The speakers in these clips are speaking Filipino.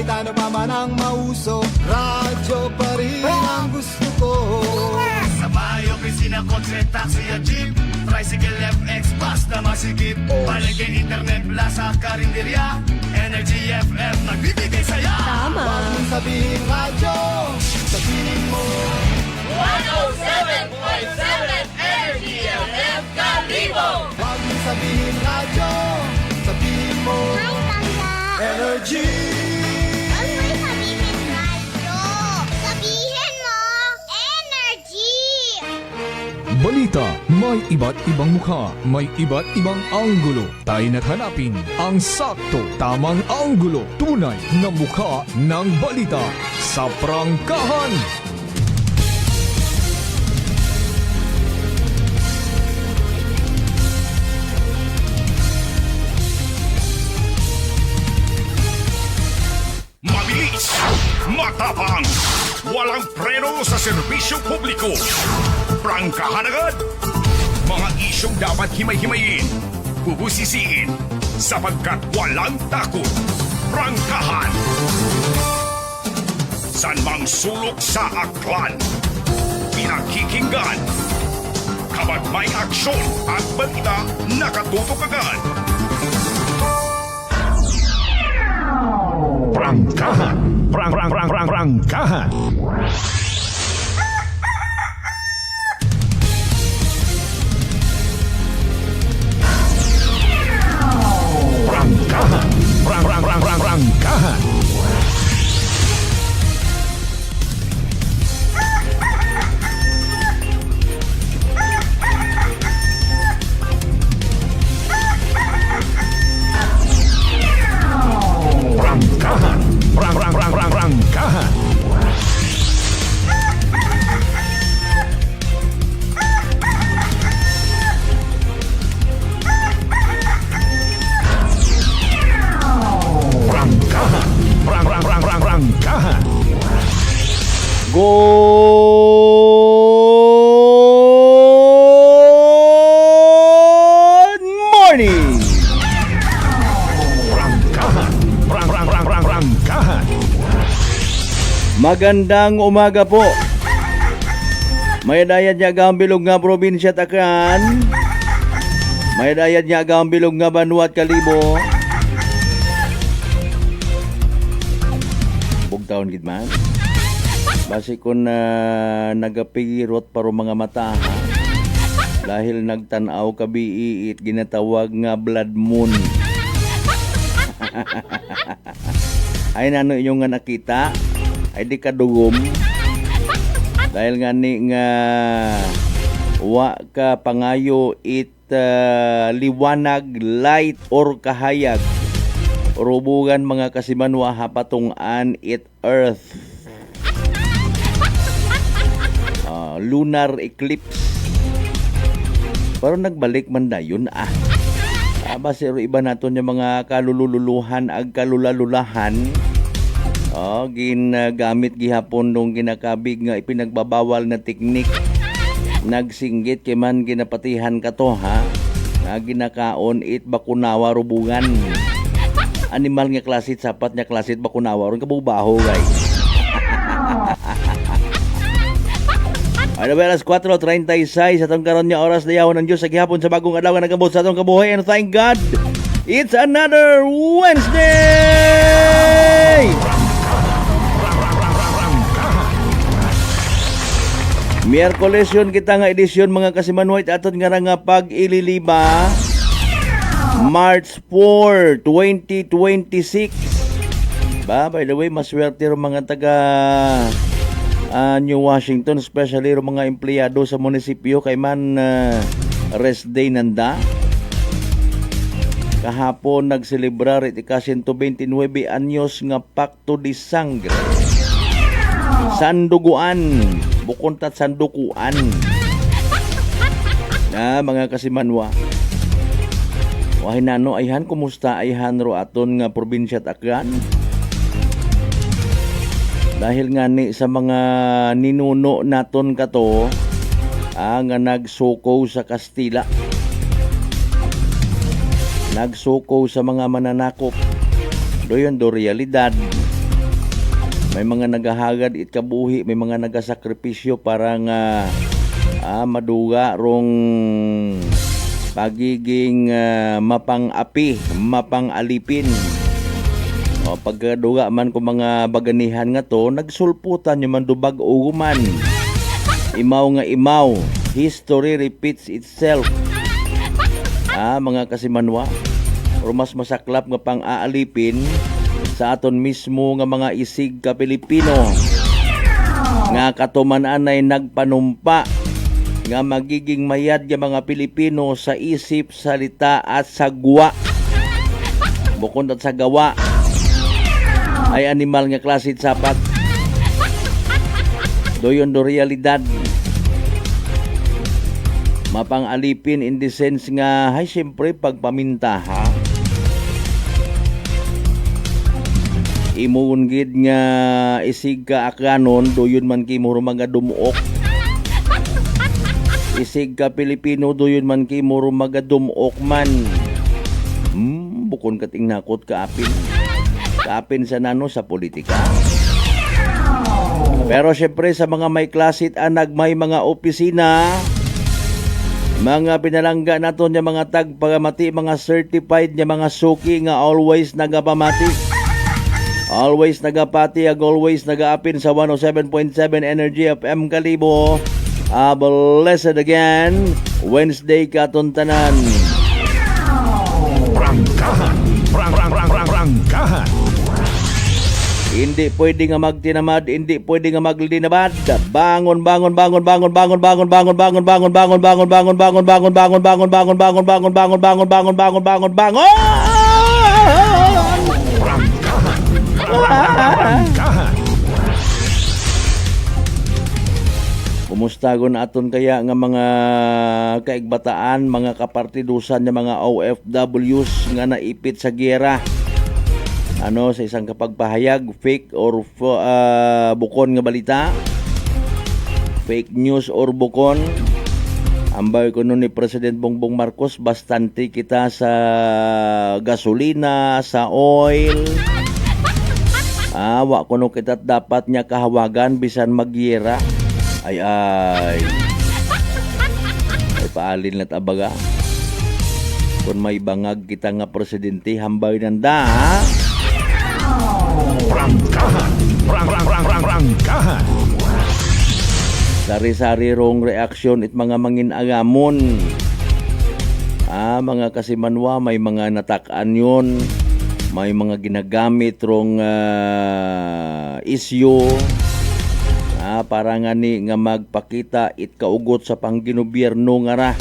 Kahit ano pa man ang mauso, radyo pa rin ang gusto ko. Sa bahay, opisina, kotse, taxi at jeep, tricycle, FX, bus na masikip, paligid, internet, plaza, karinderya, Energy FM, nagbibigay saya. Tama. Huwag mong sabihin radyo, sabihin mo 107.7 Energy FM Kalibo. Huwag mong sabihin radyo, sabihin mo Hi, Tanda! Energy. Huwag mo sabihin radyo. Sabihin mo, energy! Balita, may iba't ibang mukha, may iba't ibang anggulo. Tayo na't hanapin ang sakto, tamang anggulo, tunay na mukha ng balita sa prangkahan. Mabilis, matapang, walang preno sa serbisyo publiko. Prangkahan agad. Mga isyong dapat himay-himayin, bubusisiin, sapagkat walang takot. Prangkahan. San mang sulok sa aklan, pinakikinggan. Kapag may aksyon at balita, nakatutok agad. Prangkahan. Prangkahan. Prangkahan. Prangkahan. Prangkahan. Good morning! Prangkahan. Magandang umaga po. May dayad niya ang bilog nga probinsya Takran. May dayad niya ang bilog nga Banwa at Kalibo. Bugtaon gid man. Basi ko na nagapirot paro mga mata ha. Dahil nagtanaw kabiiit ginatawag nga blood moon. Ay nano inyong nga nakita ay di kadugom dahil nga ni nga wa ka pangayo liwanag light or kahayag rubugan mga kasimanwa hapatungan it earth lunar eclipse pero nagbalik man dayon base ro iba naton yung mga kalululuhan ag kalulalulahan ginagamit gihapon nung ginakabig nga ipinagbabawal na teknik nagsinggit kay man ginapatihan ka to ha nga ginakaon it bakunawa rubungan animal nga klasit sapat nga klasit bakunawa ron kabubaho guys. Ano ba alas 4:36 sa itong karon niya oras dayawan ng Diyos sa gihapon sa bagong adlaw nga nagabot sa itong kabuhay and thank God it's another Wednesday! Miyerkules yun kita nga edisyon mga kasimanwait aton nga nga pag-ililiba March 4, 2026 by the way maswerte ro mga taga New Washington, especially yung mga empleyado sa munisipyo kay man rest day nanda. Kahapon nagselebrar ika 129 anyos nga Pacto de Sangre. Sanduguan, bukuntat sandukuan. Na mga kasimanwa. Wahay nano ayhan kumusta ayhan ro aton nga probinsya Takran? Dahil nga ni sa mga ninuno naton kato nga nagsuko sa Kastila. Nagsuko sa mga mananakop. Doyon do realidad. May mga nagahagad it kabuhi, may mga nagasakripisyo para nga maduga rong pagiging mapang-api, mapang-alipin. O pagkaduga man ko mga baganihan nga to, nagsulputan yung mandubag uguman. Imaw nga imaw, history repeats itself. Mga kasimanwa, o mas masaklap nga pang-aalipin sa aton mismo nga mga isig ka Pilipino nga katuman-an ay nagpanumpa nga magiging mayad nga mga Pilipino sa isip, salita at sagwa. Bukod at sa gawa ay animal nga klase sapat. Doyon do realidad. Mapang-alipin in the sense nga, hay siyempre pagpamintaha. Imuon gid nga isig ka akanon, doyon man kimo mga dumuok. Isig ka Pilipino, doyon man kimo mga dumuok man. Bukon kating nakot kaapin. Kaapin sa nano sa politika. Pero syempre sa mga may klasit anag may mga opisina, mga pinalangga naton nga mga tagpagamati, mga certified nga mga suki nga always nagapamati. Always nagapati, always nagaapin sa 107.7 Energy FM Kalibo. Blessed again, Wednesday katuntanan. Prangkahan. Hindi pwede nga magtinamad, hindi pwede nga maglinabad. Bangon. Kumusta gon aton kaya nga mga kaigbataan, mga kapartidusan nga mga OFWs nga naipit sa giyera? Sa isang kapagpahayag, fake or bukon nga balita, fake news or bukon. Ambay ko nun ni President Bongbong Marcos, bastante kita sa gasolina, sa oil. Wa ko no kita dapat niya kahawagan bisan magyera. Ay paalin lat abaga. Kung may bangag kita nga presidente, hambay nanda. Prangkahan. Sari-sari rong reaksyon it mga mangin-agamon. Mga kasimanwa, may mga natakaan yun. May mga ginagamit rong isyu. Para nga ni nga magpakita it kaugot sa pangginobierno nga ra.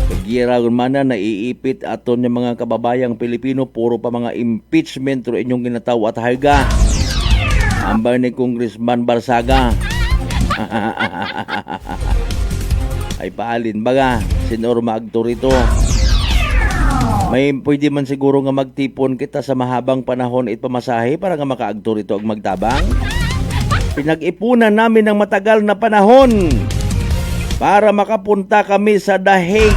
Kagira man na naiipit aton yung mga kababayang Pilipino, puro pa mga impeachment ro inyong ginataw at harga. Ambay ni Congressman Barsaga. Ay paalin baga, sinorma agtorito. May pwede man siguro nga magtipon kita sa mahabang panahon it pamasahe para nga makaagtor ito ang magtabang. Pinag-ipunan namin ng matagal na panahon para makapunta kami sa The Hague.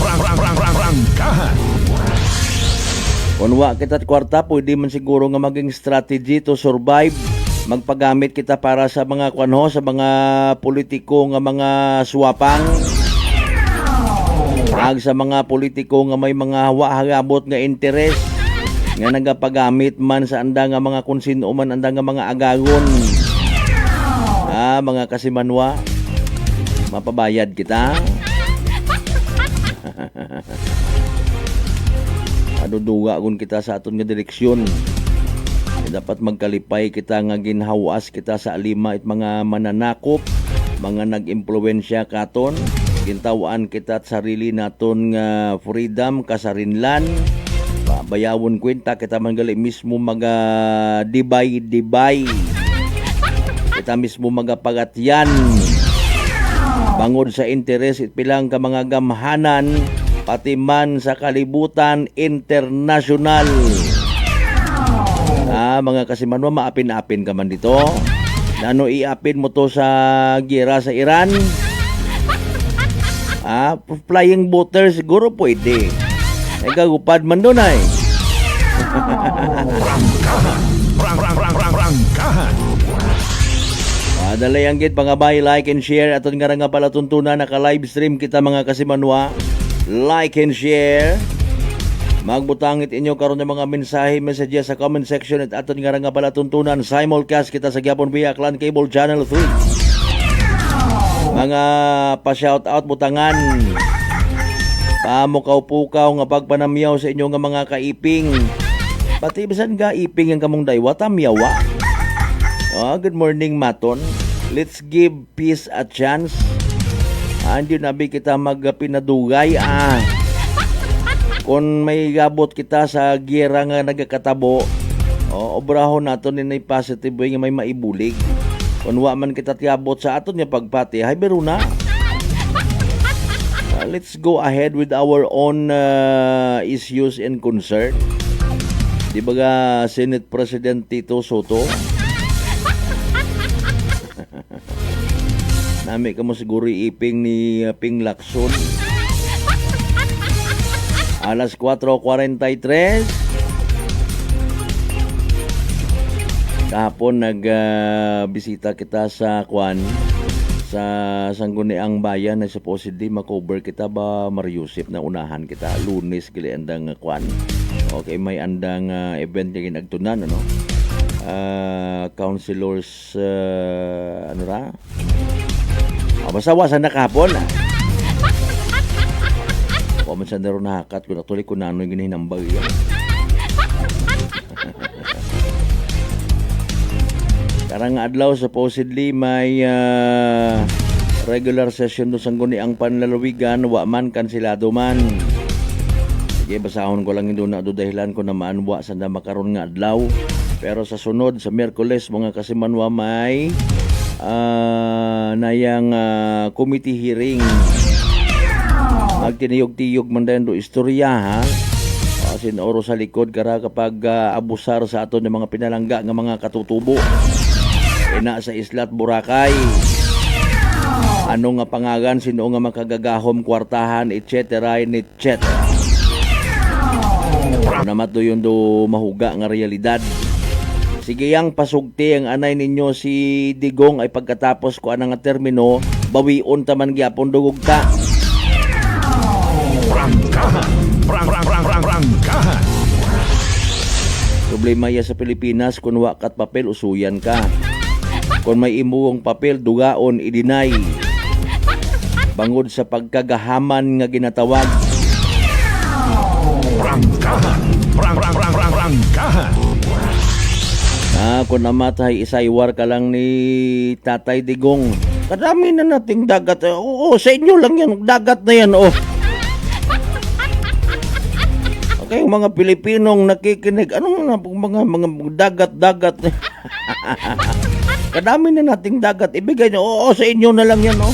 Prangkahan. Kunwa kita't kwarta, pwede man siguro nga maging strategy to survive. Magpagamit kita para sa mga sa mga politiko nga mga swapang. Sa mga politiko nga may mga hagabot nga interes nga nagapagamit man sa anda nga mga konsino man anda nga mga agagon. Mga kasimanwa, mapabayad kita. Aduduga kun kita sa aton nga direksyon. Dapat magkalipay kita nga ginhawas kita sa alima it mga mananakop, mga nag-impluwensya katon. Gintawaan kita at sarili naton nga freedom, kasarinlan. Bayawon kwenta kita man gali mismo dibay. Kita mismo magapagatyan. Bangod sa interes it pilang ka mga gamhanan pati man sa kalibutan internasyonal. Mga kasimanwa, maapin-apin ka man dito. Ano iapin mo to sa giyera sa Iran? Flying boater siguro pwede. Gagupad man doon ay. Dalayanggit pangabay, like and share. Aton nga nga pala tuntunan, naka-live stream kita mga kasimanwa. Like and share. Magbutangit inyo karon ng mga mensahe, messages sa comment section at aton nga pala tuntunan. Simulcast kita sa Gyapon via Clan Cable Channel 3. Mga pa-shoutout butangan. Pamukaw-pukaw nga pagpanamyaw sa inyo nga mga kaiping. Pati bisan nga iping ang kamong daywa, tamyawa. Good morning, Maton. Let's give peace a chance. Hindi nabi kita magpinadugay. Kung may gabot kita sa gira nga nagkatabo, obrahon nato ni positive way nga may maibulig. Kung wa man kita tiabot sa aton nga pagpati, hay biro na. Let's go ahead with our own issues and concern. Di ba ga Senate President Tito Soto? Nami ka mo siguro iping ni Ping Lacson. Alas 4:43. Kahapon nagbisita kita sa Kwan, sa Sangguniang Bayan na supposedly makover kita ba Mariusip na unahan kita. Lunes gali andang Kwan. Okay, may andang event nga ginagtunan, ano? Councilors, ano ra? Masawa sa nakapon. Waman sa naro nahakat ko natuloy ko na ano yung ginahinambag yan. Karang adlaw supposedly may regular session do Sangguniang Panlalawigan, wa man kansilado man. Sige, basahon ko lang yung doon na dahilan ko na maanwa sa na makaroon nga adlaw. Pero sa sunod, sa Miyerkules, mga kasimanwa may nayang committee hearing. Magtiniyog-tiyog man din do istorya, ha? Sinoro sa likod kara kapag abusar sa aton ng mga pinalangga ng mga katutubo. Ina sa Islat Boracay. Ano nga pangagan, sino nga makagagahom kwartahan, etc. etc. Namat do yun do mahuga nga realidad. Sige yang pasugti ang anay ninyo si Digong ay pagkatapos ko anang termino, bawion taman gyapon dugog ta. Problema ya sa Pilipinas kung wakat papel usuyan ka. Kung may imuong papel dugaon i-deny. Bangod sa pagkagahaman nga ginatawag. Kung namatay, isaiwar ka lang ni Tatay Digong. Kadami na nating dagat. Oo, sa inyo lang yan. Dagat na yan, oh. Okay, mga Pilipinong nakikinig. Anong mga dagat-dagat? Kadami na nating dagat. Ibigay nyo. Oo, sa inyo na lang yan, oh.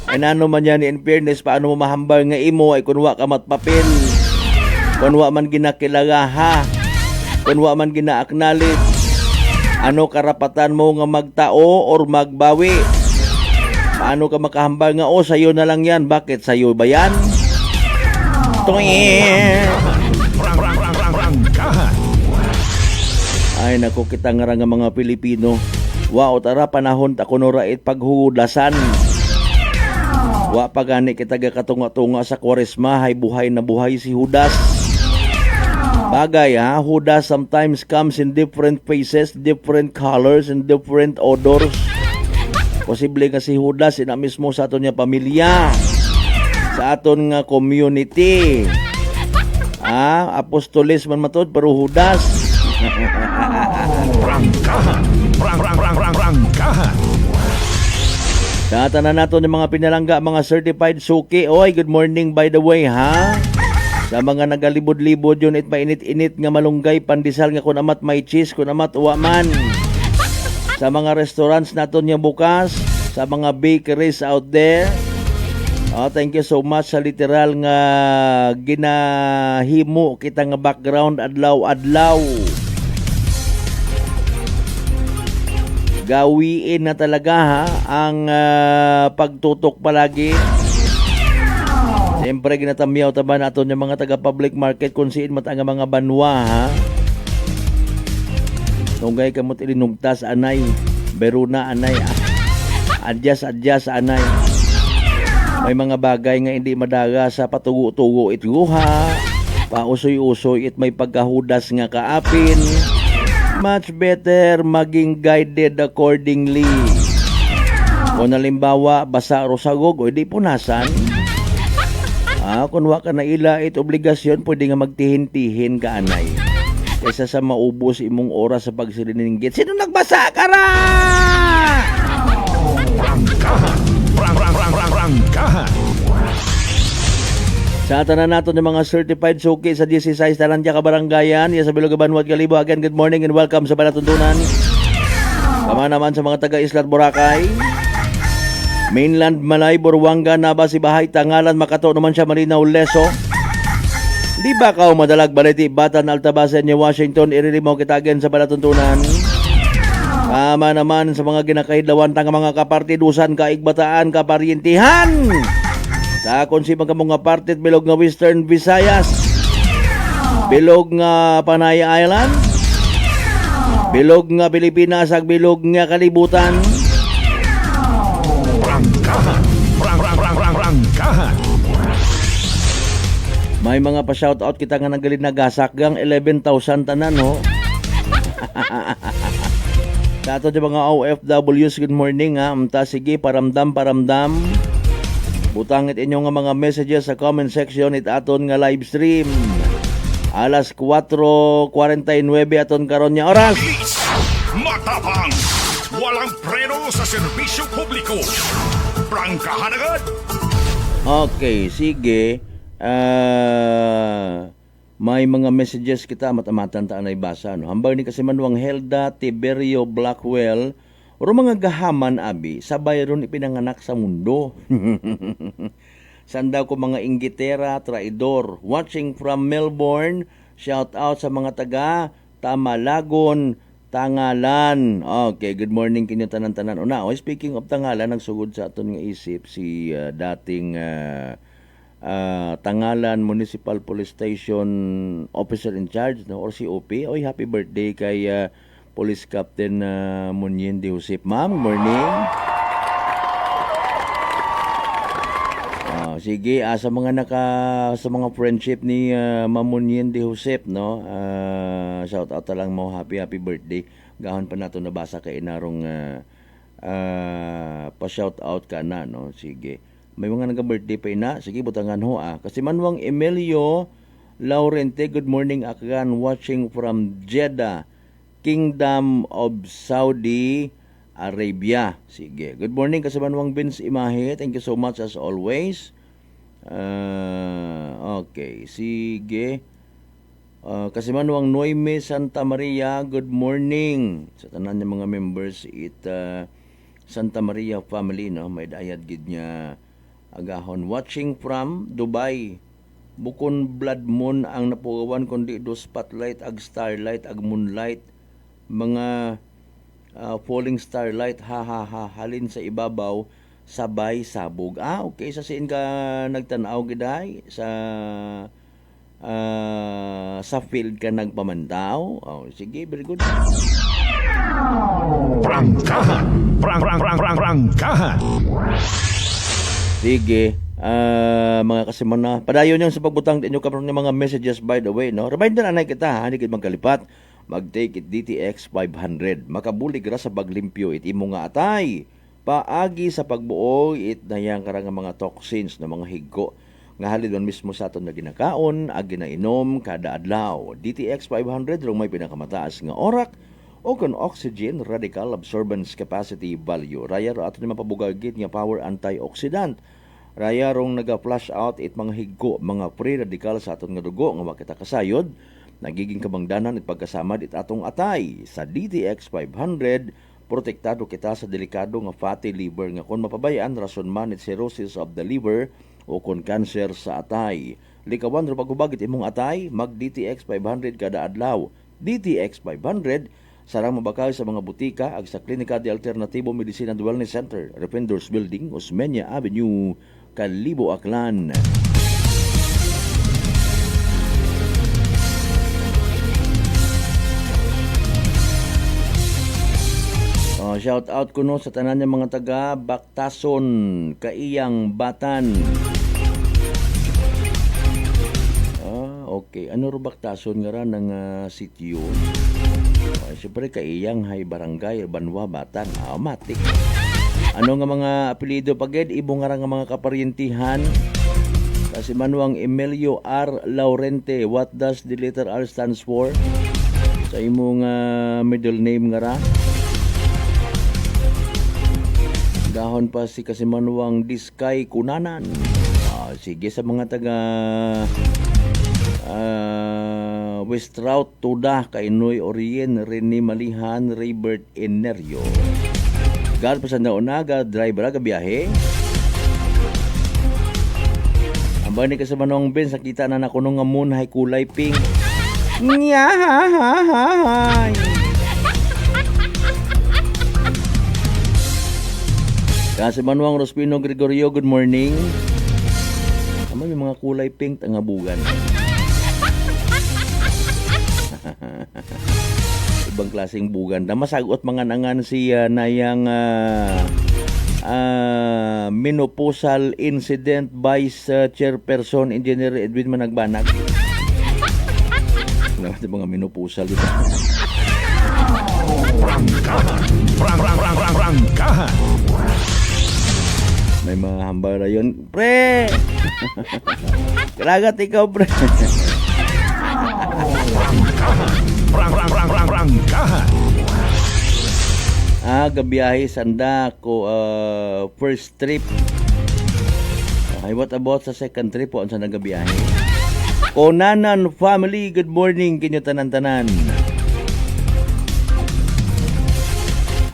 Ay nano man yan, in fairness, paano mo mahambal nga imo ay kunwa ka matpapil. Kunwa man ginakilagaha. Kunwa man gina-acknowledge. Ano karapatan mo nga magtao or magbawi? Paano ka makahambal nga, oh, sa'yo na lang yan. Bakit? Sa'yo ba yan? Ay, naku, kita nga mga Pilipino. Wow, tara, panahon ta kuno rait paghudasan. Wa pa gani kita gakatunga-tunga sa Kwaresma, hay buhay na buhay si Judas. Bagay, ha? Judas sometimes comes in different faces, different colors, and different odors. Posible nga si Judas ina mismo sa aton nga pamilya, sa aton nga community. Apostoles man matod, pero Judas. Sa tanan naton yung mga pinalangga, mga certified suki. Oy, good morning by the way, ha? Sa mga nagalibod-libod yun, it mainit-init nga malunggay, pandesal nga kunamat may cheese, kunamat uwaman. Sa mga restaurants naton nga bukas, sa mga bakeries out there, thank you so much sa literal nga ginahimo kita nga background adlaw-adlaw. Gawiin na talaga, ha, ang pagtutok palagi. Siyempre, ginatamyaw taban nato yung mga taga-public market kung siin matanga mga banwa, ha? Tunggay kamot ilinugtas, anay. Beruna, anay. Adjust, anay. May mga bagay nga hindi madaga sa patugo-tugo itguha. Pausoy-usoy it may pagkahudas nga kaapin. Much better maging guided accordingly. Kung halimbawa, basa o sagog o di punasan, kung wa ka na ila it obligasyon, pwede nga magtihin-tihin ka anay. Kaysa sa maubos imong oras sa pagsiliningit. Sino nagbasa? Kara! Prangkahan. Sa tanan nato ng mga certified suki sa 16 Talandya Kabarangayan, sa Bilog Banwat Kalibo. Again, good morning and welcome sa Balatuntunan. Kama naman sa mga taga-Islat Boracay, Mainland Malay, Buruanga, Nabas, Ibahay, Tangalan, Makato naman siya, Malinaw, Leso. Di ba ka madalag baliti, Batan, Altabasen, New Washington, irilimaw kitagen sa Balatuntunan. Kama naman sa mga ginakahidlawan tang mga kapartidusan, kaigbataan, kaparyentihan. Sa konsi mga mga partit, bilog nga Western Visayas, bilog nga Panay Island, bilog nga Pilipinas, ag bilog nga kalibutan. Prangkahan. May mga pa-shoutout kita nga nagalit na gasak gang 11,000 tanan, ho. Sa ato yung mga OFWs, good morning, ha. Sige, paramdam. Butangit inyo nga mga messages sa comment section it aton nga live stream. Alas 4:49 aton karon nya oras. Matapang, walang preno sa serbisyo publiko. Prangkahan agad. Okay, sige. May mga messages kita matamatan ta na ibasa, no. Hambang ni kasi Manuang Helda Tiberio Blackwell, oro mga gahaman abi sa bayron ipinanganak sa mundo. Sandaw ko mga inggitera, traidor. Watching from Melbourne, shout out sa mga taga Tamalagon, Tangalan. Okay, good morning kinyo tanan-tanan. Una, speaking of Tangalan, nagsugod sa aton nga isip si dating Tangalan Municipal Police Station Officer in Charge, no, or si OP. Oy, happy birthday kay Police Captain Munyen de Josep. Ma'am, morning. Sige, sa mga friendship ni Ma'am Munyen de Josep, no. Shout out lang mo, happy birthday. Gahon pa nato nabasa kay inarong pa shout out ka na, no. Sige. May mga nagka-birthday pa ina. Sige, butangan ho, Kasi Manuang Emilio Laurente, good morning again, watching from Jeddah, Kingdom of Saudi Arabia. Sige. Good morning kasi Manuang Vince Imahe. Thank you so much as always. Okay. Sige. Kasi Manuang Noime Santa Maria, good morning. Sa tanan ng mga members, Santa Maria family, no? May dayad gid niya agahon. Watching from Dubai. Bukon blood moon ang napugawan kundi do spotlight, ag starlight, ag moonlight. Mga falling starlight, halin sa ibabaw, sabay sabog. Okay, sa siin ka nagtanaw giday sa field ka nagpamantaw. Sige, very good. Prangkahan. Sige, mga kasimana, padayon yung sa pagbutang inyo karon ng mga messages, by the way, no. Reminder na kita, hindi kita magkalipat. Mag-take it DTX 500. Makabulig ra sa paglimpyo it imo nga atay. Paagi sa pagbuo it nayang karang mga toxins na mga higgo nga halidon mismo sa aton na ginakaon, ag ginainom kada adlaw. DTX 500 rong may pinakamataas nga orak o kon oxygen radical absorbance capacity value. Raya ro aton mapabugagit nga power antioxidant. Raya rong naga-flush out it mga higgo, mga free radical sa aton nga dugo nga makita kasayod. Nagiging kabangdanan at pagkasamad it atong atay. Sa DTX 500, protektado kita sa delikado nga fatty liver nga kung mapabayaan rason man it cirrhosis of the liver o kung cancer sa atay. Likawan ro pagubagit imong atay, mag DTX 500 kada adlaw. DTX 500 sarang mabakal sa mga butika ag sa Klinika de Alternativo Medicine and Wellness Center, Rependors Building, Osmeña Avenue, Kalibo, Aklan. shout out ko no sa tanan ng mga taga Bactason, Kaiyang, Batan. Okay. Ano ro Bactason nga ra ng sitio? Siyempre Kaiyang, hay barangay, Banwa, Batan. Matik. Ano nga mga apelido paged? Ibo nga ra nga mga kaparyentihan. Kasi manuang Emilio R. Laurente. What does the letter R stands for? Sa imong middle name nga ra. Dahon pa si Kasimanuang Diskay Kunanan. Sige sa mga taga West Route, Tuda, Kainoy, Orien, Rene Malihan, Raybert, Enerio. God pasanda unaga, driver aga biyahe. Ang ba ni Kasimanuang Ben, sakita na nakunong nga moon, hay kulay pink. Nyahahahay. Kasi Manuang Rospino Gregorio, good morning. May mga kulay pink ang abugan. Ibang klaseng bugan. Masagot mga nangan si Nayang Menopausal Incident Vice Chairperson Engineer Edwin Managbanag. Mga menopausal dito. Prangkahan. May mga hambara yun. Pre! Kalagat ikaw, pre. Prangkahan. Gabiyahe sanda ko first trip. Okay, what about sa second trip po? Ang saan nagabiyahe? Konanan family, good morning. Kinyo tanan-tanan.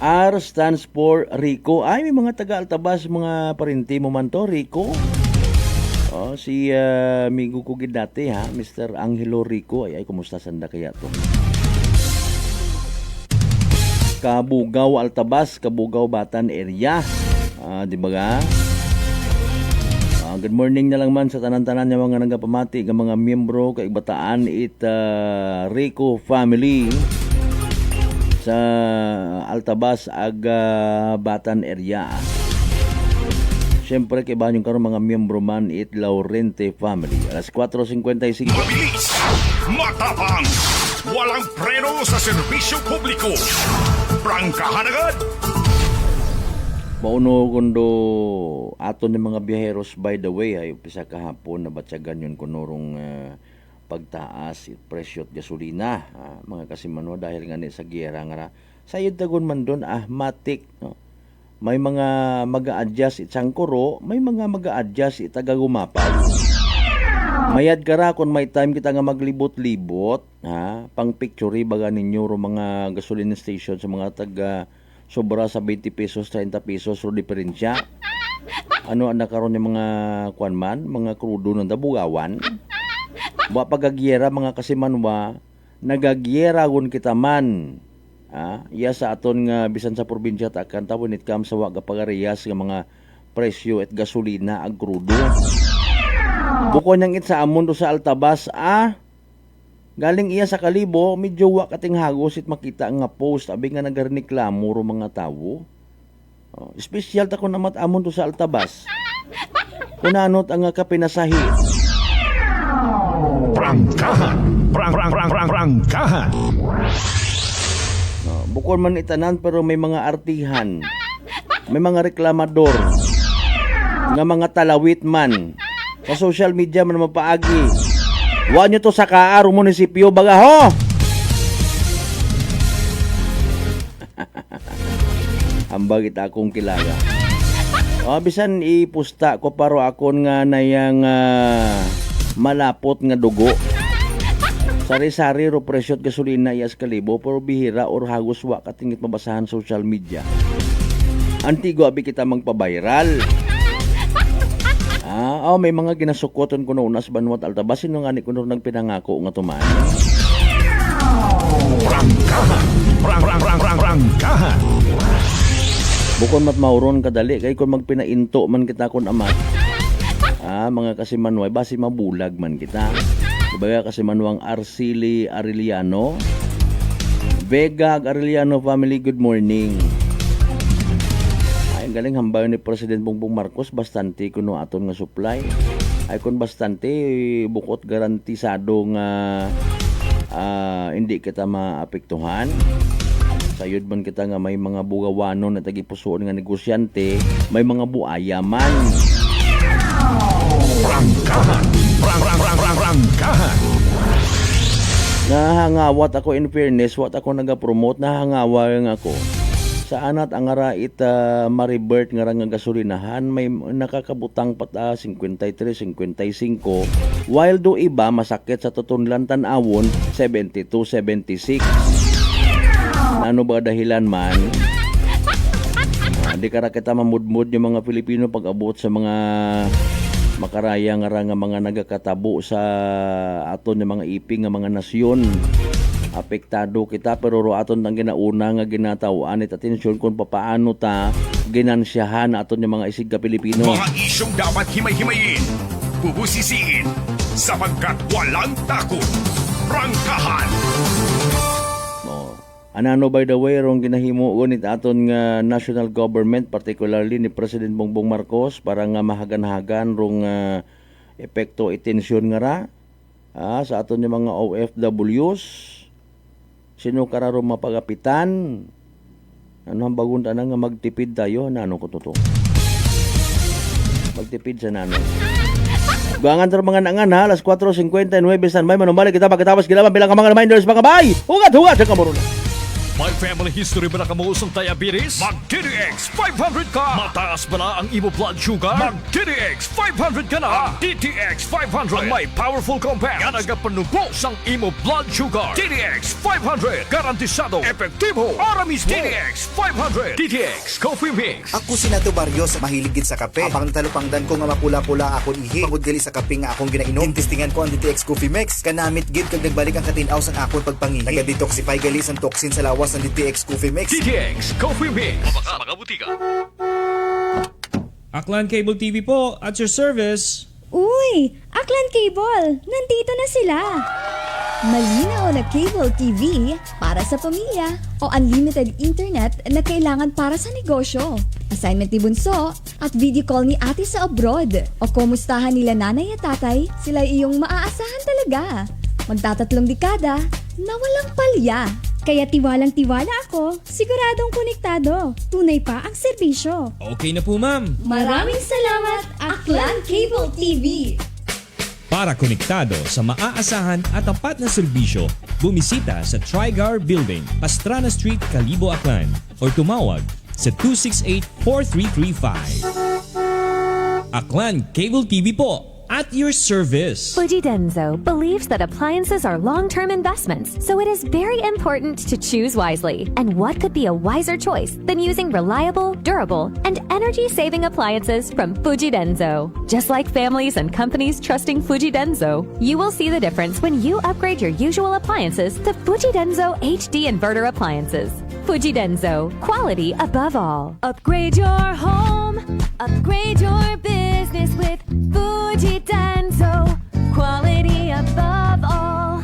R stands for Rico. Ay, may mga taga-Altabas, mga parinti mo man to, Rico. Si amigo ko gid dati ha, Mr. Angelo Rico. Ay, kumusta sanda kaya to? Kabugaw, Altabas, Kabugaw, Batan area. Di ba ga? Good morning na lang man sa tanan-tanan ng mga nagapamati, ng mga miyembro kay Bataan Rico family sa Altabas Batan area. Siyempre kay banyo karon mga miyembro man Laurente family. Alas 4:55. Mabilis, matapang, walang preno sa serbisyo publiko. Prangkahan agad. Mauno kundo aton ng mga biyaheros, by the way, ay pisa kahapon na batyagan yun kunurong pagtaas presyo at gasolina, mga kasimano, dahil nga ni sa giyera nga sayod tagon man doon matik, no? May mga mag-a-adjust itang kuro, may mga mag-a-adjust itagagumapaw. Mayad kara kung may time kita nga maglibot-libot, pang picture baga ninyo ro mga gasoline station sa mga taga sobra sa 20 pesos, 30 pesos ro diferensya. Ano ang nakaroon ng mga kuanman, mga krudo ng dabugawan. Wa pagagyera mga kasimanwa, nagagyera gun kita man. Iya sa aton nga bisan sa probinsya takan ta when it comes sa waga pagarehas nga mga presyo at gasolina ag krudo. Bukod nang it sa amon do sa Altabas, galing iya sa Kalibo, medyo wa kating hagos it makita nga post abi nga nagreklamo ro mga tawo. Espesyal ta kun amat amon do sa Altabas. Kunanot ang kapinasahi. Prangkahan. Prangkahan. Bukod man itanan pero may mga artihan. May mga reklamador. Nga mga talawit man. Sa social media man mapaagi. Wa nyo to sa kaaro munisipyo baga ho. Ambag ita akong kilala. Bisan ipusta ko paro akon nga nayang malapot nga dugo. Sari-sari ro presyo at gasolina iyas Kalibo pero bihira or hagos wa katingit mabasahan social media. Antigo abi kita magpa-viral. May mga ginasukoton ko noon sa Banwat Altabas. Sino nga ni kuno nagpinangako nga tuman? Prangkahan. Bukod mat mauron kadali kay kung magpinainto man kita kun amat. Mga kasimanway basi mabulag man kita. Kumbaga kasimanwang Arcili Arellano, Vega Arellano family, good morning. galing hambayon ni President Bongbong Marcos bastante kuno aton nga supply. Ay kun bastante bukod garantisado nga hindi kita maapektuhan. Sayod man kita nga may mga bugawanon na tagipusoon nga negosyante, may mga buaya man. Prangkahan. Prangkahan. Nahangawat ako in fairness, wat ako nagapromote, nahangawa ako. Sa anat ang arait Maribert nga nga gasolinahan, may nakakabutang pata 53, 55, while do iba masakit sa tutunlan tanawon 72, 76. Ano ba dahilan man? Di kara kita mamudmud yung mga Pilipino pag-abot sa mga makaraya nga mga nagakatabo sa aton yung mga iping nga mga nasyon. Apektado kita pero ro aton ang ginauna nga ginatawaan at atensyon kung papaano ta ginansyahan aton yung mga isig ka Pilipino. Mga isyong dapat himay-himayin, bubusisiin, sapagkat walang takot. Prangkahan. Anano by the way, rong ginahimuon it aton nga national government, particularly ni President Bongbong Marcos, para nga mahagan-hagan rong epekto itensyon nga ra sa aton yung mga OFWs. Sino kararo mapagapitan? Ano ang bagun na nga magtipid tayo? Nano ko to? Magtipid sa nano. Gangan sa mga nangan ha, alas 4:59 standby, manumbalik kita pagkatapos gilaban bilang mga reminders mga bay. Hugat sa kamuruna. May family history ba na kamuusong diabetes? Mag-DDX 500 ka! Mataas ba na ang imo blood sugar? Mag-DDX 500 ka na! DTX 500 Ang may powerful compound nga nagapanubos ang imo blood sugar. DDX 500 garantisado, epektibo, aramis DDX 500 DTX Coffee Mix. Ako si Nato Barrios, mahilig gid sa kape. Apang talupangdan ko nga mapula-pula akong ihi. Pagod gali sa kape nga akong ginainom. Tintistingan ko ang DTX Coffee Mix. Kanamit gid kag nagbalik ang katinaw sang akong pagpangihi. Naga-detoxify gali sang toxin sa lawas ng DTX Coffee Mix. DTX Coffee Mix. Mga butika. Aklan Cable TV po, at your service. Uy! Aklan Cable! Nandito na sila! Malinaw na cable TV para sa pamilya o unlimited internet na kailangan para sa negosyo. Assignment ni Bunso at video call ni ate sa abroad. O kumustahan nila nanay at tatay, sila iyong maaasahan talaga. Magtatatlong dekada na walang palya. Kaya tiwalang-tiwala ako, siguradong konektado. Tunay pa ang serbisyo. Okay na po ma'am. Maraming salamat, Aklan Cable TV! Para konektado sa maaasahan at tapat na serbisyo, bumisita sa Trigar Building, Pastrana Street, Calibo, Aklan o tumawag sa 268-4335. Aklan Cable TV po, at your service. Fujidenzo believes that appliances are long-term investments, so it is very important to choose wisely. And what could be a wiser choice than using reliable, durable, and energy-saving appliances from Fujidenzo? Just like families and companies trusting Fujidenzo, you will see the difference when you upgrade your usual appliances to Fujidenzo HD inverter appliances. Fujidenzo, quality above all. Upgrade your home, upgrade your business with Fujidenzo, quality above all.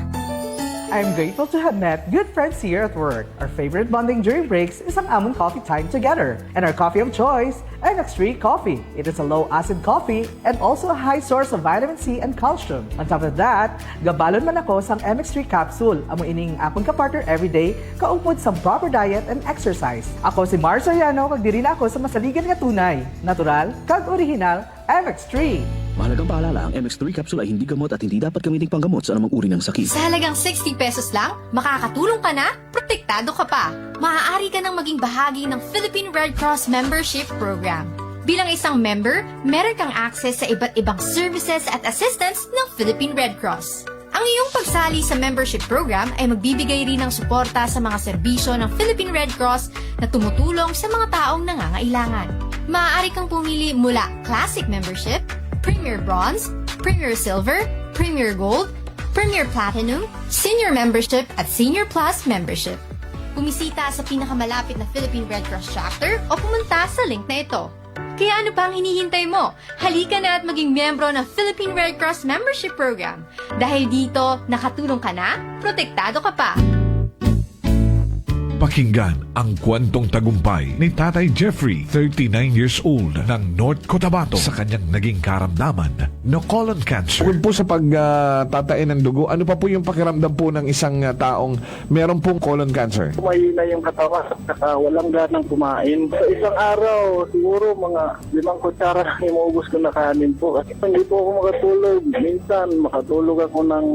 I'm grateful to have met good friends here at work. Our favorite bonding during breaks is ang among coffee time together. And our coffee of choice, MX3 Coffee. It is a low-acid coffee and also a high source of vitamin C and calcium. On top of that, gabalon man ako sang MX3 capsule. Amo ining akong kapartner everyday, kaupod sa proper diet and exercise. Ako si Mars Soriano, kag diri na ako sa masaligan nga tunay, natural, kag original, MX3. Mahalagang paalala, ang MX3 capsule ay hindi gamot at hindi dapat gamitin panggamot sa anumang uri ng sakit. Sa halagang 60 pesos lang, makakatulong ka na, protektado ka pa. Maaari ka nang maging bahagi ng Philippine Red Cross Membership Program. Bilang isang member, meron kang access sa iba't ibang services at assistance ng Philippine Red Cross. Ang iyong pagsali sa membership program ay magbibigay rin ng suporta sa mga serbisyo ng Philippine Red Cross na tumutulong sa mga taong nangangailangan. Maaari kang pumili mula Classic Membership, Premier Bronze, Premier Silver, Premier Gold, Premier Platinum, Senior Membership at Senior Plus Membership. Bumisita sa pinakamalapit na Philippine Red Cross chapter o pumunta sa link na ito. Kaya ano pa ang hinihintay mo? Halika na at maging miyembro ng Philippine Red Cross Membership Program. Dahil dito, nakatulong ka na, protektado ka pa. Pakinggan ang kwentong tagumpay ni Tatay Jeffrey, 39 years old, ng North Cotabato sa kanyang naging karamdaman na colon cancer. Bukod po sa pagtatain ng dugo, ano pa po yung pakiramdam po ng isang taong meron pong colon cancer? Mahina yung katawan at saka walang ganang kumain. Sa isang araw, siguro mga 5 kutsara lang yung maubos ko na kanin po. Kasi hindi po ako makatulog. Minsan, makatulog ako ng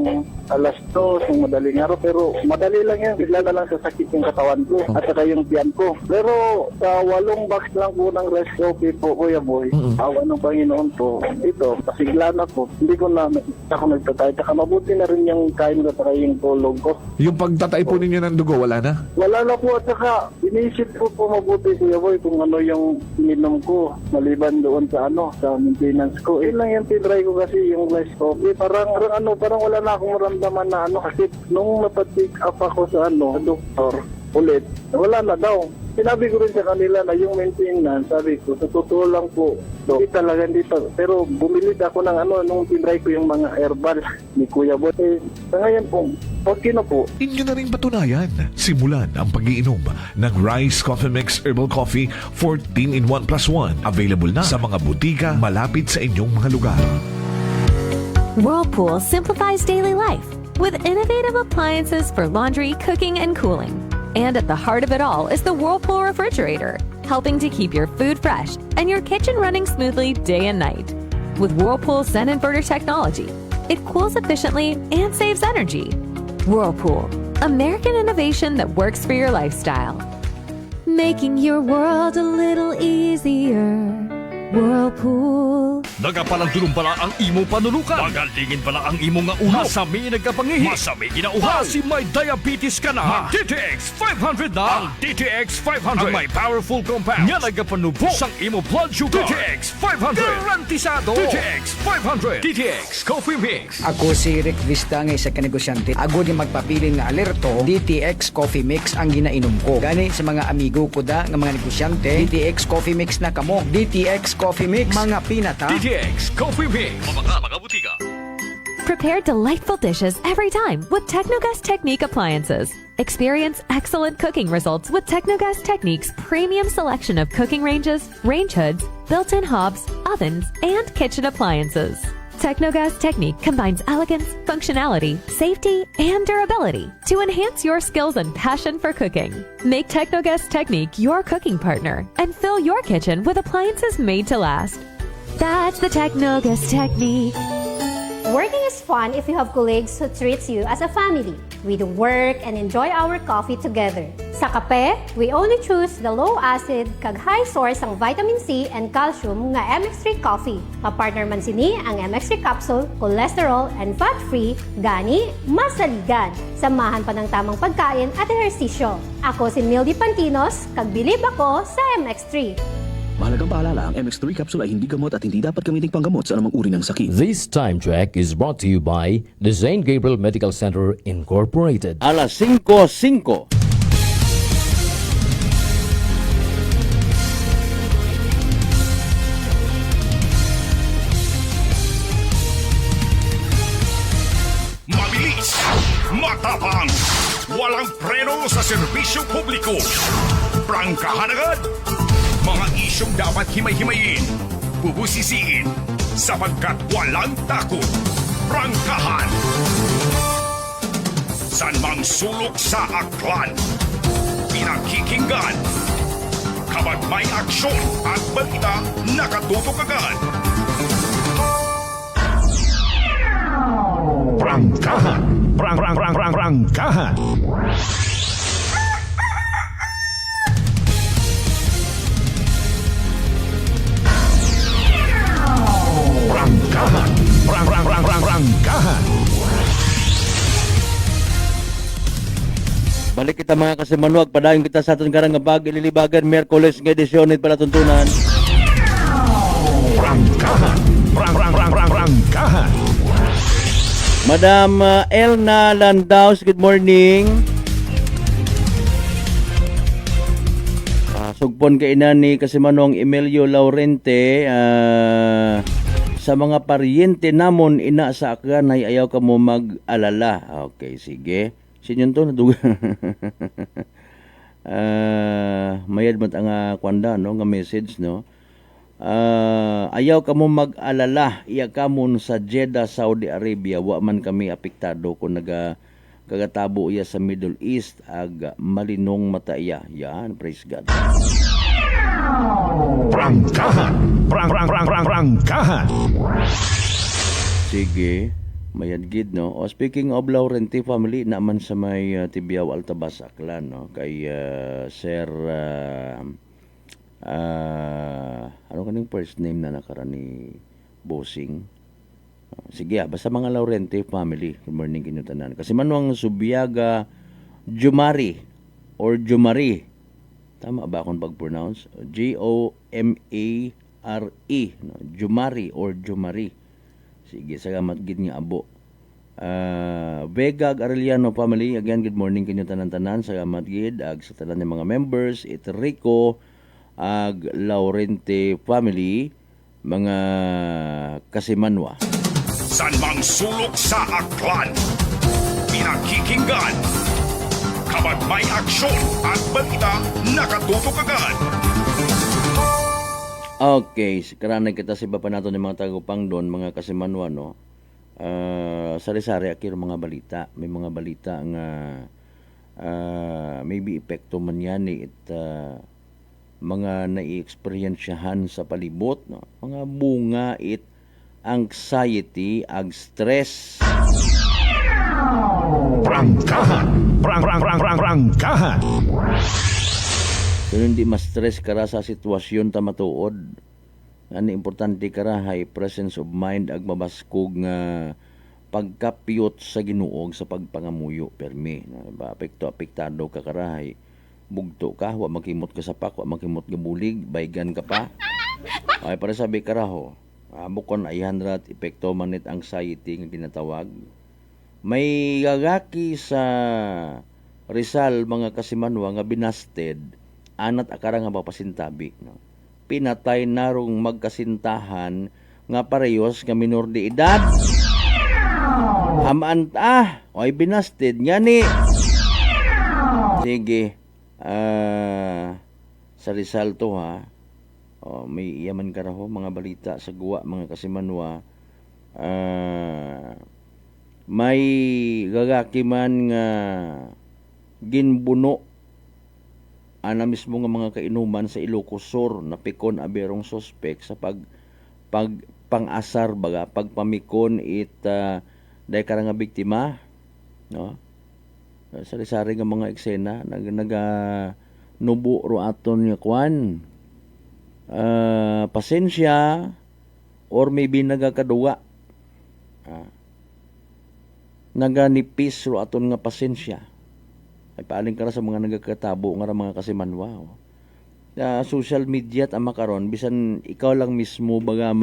alas 2 ng madaling araw. Pero madali lang yan. Bigla na lang sasakit yung katawan ko at saka yung tiyan ko. Pero sa 8 box lang po ng rice coffee po, Kuya Boy, awa ng Panginoon po, ito, pasigla na po. Hindi ko na ako nagtatay. Saka mabuti na rin yung kain ko at saka yung tulog ko. Yung pagtatay po ninyo ng dugo, wala na? Wala na po at saka inisip ko po mabuti, Kuya Boy, kung ano yung ininom ko maliban doon sa sa maintenance ko. Yun lang yung tinry ko kasi yung rice coffee. Parang wala na akong maramdaman na kasi nung napatik up ako sa doktor ulit, wala na daw. Sinabi ko rin sa kanila na yung maintenance, sabi ko, sa totoo lang po, hindi talaga dito. Pero bumili ako ng nung tinry ko yung mga herbal ni Kuya Boy. Sa ngayon po, okay na po. Inyo na rin patunayan. Simulan ang pag-iinom ng Rice Coffee Mix Herbal Coffee 14-in-1+1. Available na sa mga butika malapit sa inyong mga lugar. Whirlpool simplifies daily life with innovative appliances for laundry, cooking, and cooling. And at the heart of it all is the Whirlpool refrigerator, helping to keep your food fresh and your kitchen running smoothly day and night. With Whirlpool Zen Inverter technology, it cools efficiently and saves energy. Whirlpool, American innovation that works for your lifestyle. Making your world a little easier. Whirlpool. Nagapalandulong pala ang imo panulukan. Magalingin pala ang imo nga ulo. Masami nagkapangihi. Masami ginauhaw. Si may diabetes ka na. DTX 500 na. Ang DTX 500. Ang may powerful compounds. Nga nagapanubo sang imo blood sugar. DTX 500. Garantisado. DTX 500. DTX Coffee Mix. Ako si Rick Vista nga isa ka negosyante. Ako di magpapiling nga alerto. DTX Coffee Mix ang ginainom ko. Gani sa mga amigo ko da nga mga negosyante. DTX Coffee Mix na kamo. DTX Coffee Mix. Mga pinata. DTX Coffee Mix. Mga butika. Prepare delightful dishes every time with Technogas Technique appliances. Experience excellent cooking results with Technogas Technique's premium selection of cooking ranges, range hoods, built-in hobs, ovens, and kitchen appliances. Technogas Technique combines elegance, functionality, safety, and durability to enhance your skills and passion for cooking. Make Technogas Technique your cooking partner and fill your kitchen with appliances made to last. That's the Technogas Technique. Working is fun if you have colleagues who treats you as a family. We do work and enjoy our coffee together. Sa kape, we only choose the low-acid kag high source ang vitamin C and calcium nga MX3 coffee. Kapartner man sini ang MX3 capsule, cholesterol and fat-free, gani masaligan. Samahan pa ng tamang pagkain at ehersisyo. Ako si Mildy Pantinos, kag bilib ako sa MX3. Mahalagang paalala, ang MX3 capsule ay hindi gamot at hindi dapat gamiting panggamot sa anumang uri ng sakit. This time check is brought to you by the St. Gabriel Medical Center Incorporated. Alas 5:05. Mabilis, matapang, walang preno sa serbisyo publiko. Prangkahan agad. Mga isyong dapat himay-himayin, bubusisiin, sapagkat walang takot. Prangkahan. San mang sulok sa aklan, pinakikinggan. Kapag may aksyon at balita, nakatutok agad. Prangkahan. Prangkahan. Prangkahan. Balik kita mga kasimanuag, padayon kita sa aton karang nga bag ililibagan Miyerkules nga edisyon it pala tuntunan. Prangkahan. Madam Elna Landaus, good morning. Sugpon kay ina ni Kasimanong Emilio Laurente, sa mga paryente namon ina sa aklan ay ayaw ka mo mag-alala. Okay, sige. Sinyon to naduga. mayad man ang kwanda no nga message no. Ayaw ka mo mag-alala, iya ka mo sa Jeddah, Saudi Arabia, wa man kami apektado kung kagatabo iya sa Middle East ag malinong mata iya. Yan, praise God. Prangkahan. Prangkahan. Sige, mayadgid no. O speaking of Laurenti family, naman sa may Tibiao Altabas Aklan no kay Sir ano kaning first name na nakaran ni Bossing. Sige, basta mga Laurenti family. Good morning kinyo tanan. Kasi manuang Subiaga Jumari or Jumari. Tama ba akong pag-pronounce? G-O-M-A-R-E. No? Jumari or Jumari. Sige, salamat gid nga abo. Vega Arellano family, again, good morning kinyo tanan-tanan. Salamat gid ag sa tanan ng mga members. It Rico ag Laurenti family, mga kasimanwa. San mang sulok sa aklan, pinakikinggan, kapag may aksyon at balita, nakatutok agad. Okay, karanay kita si bapa nato ng mga tagaupang doon, mga kasimanwa, no? Sari-sari akiro mga balita. May mga balita nga maybe epekto man yan mga nai-experiensyahan sa palibot, no? Mga bunga anxiety ag stress. Prangkahan. Prangkahan. So hindi ma-stress kara sa sitwasyon ta matuod. Ano importante kara high presence of mind ag mabaskog nga pagkapiyot sa Ginuo sa pagpangamuyo permi. Ba apektado ka karahay. Bugto ka, wa makimot ka sa pak, wa makimot gabulig, baygan ka pa. Ay para sabi karaho, bukon ay 100 epekto manit anxiety nga ginatawag. May gagaki sa Rizal mga kasimanwa nga binasted anat akara nga mapasintabi, no? Pinatay narong magkasintahan nga parehos nga minor de edad. Hamaan oy binasted nga ni. Sige, sa Rizal to ha. May iyaman karaho mga balita sa guwa mga kasimanwa. May gagaki man nga ginbuno ana mismo nga mga kainuman sa Ilocos Sur na pikon aberong suspek sa pangasar baga pagpamikon dahil karang nga biktima, no? Sari-sari nga mga eksena nubo ro aton nga kwan pasensya or maybe nagakaduwa naganipis ro aton nga pasensya ay paaling kara sa mga nagakatabo nga mga kasimanwa. Social media at makaron bisan ikaw lang mismo baga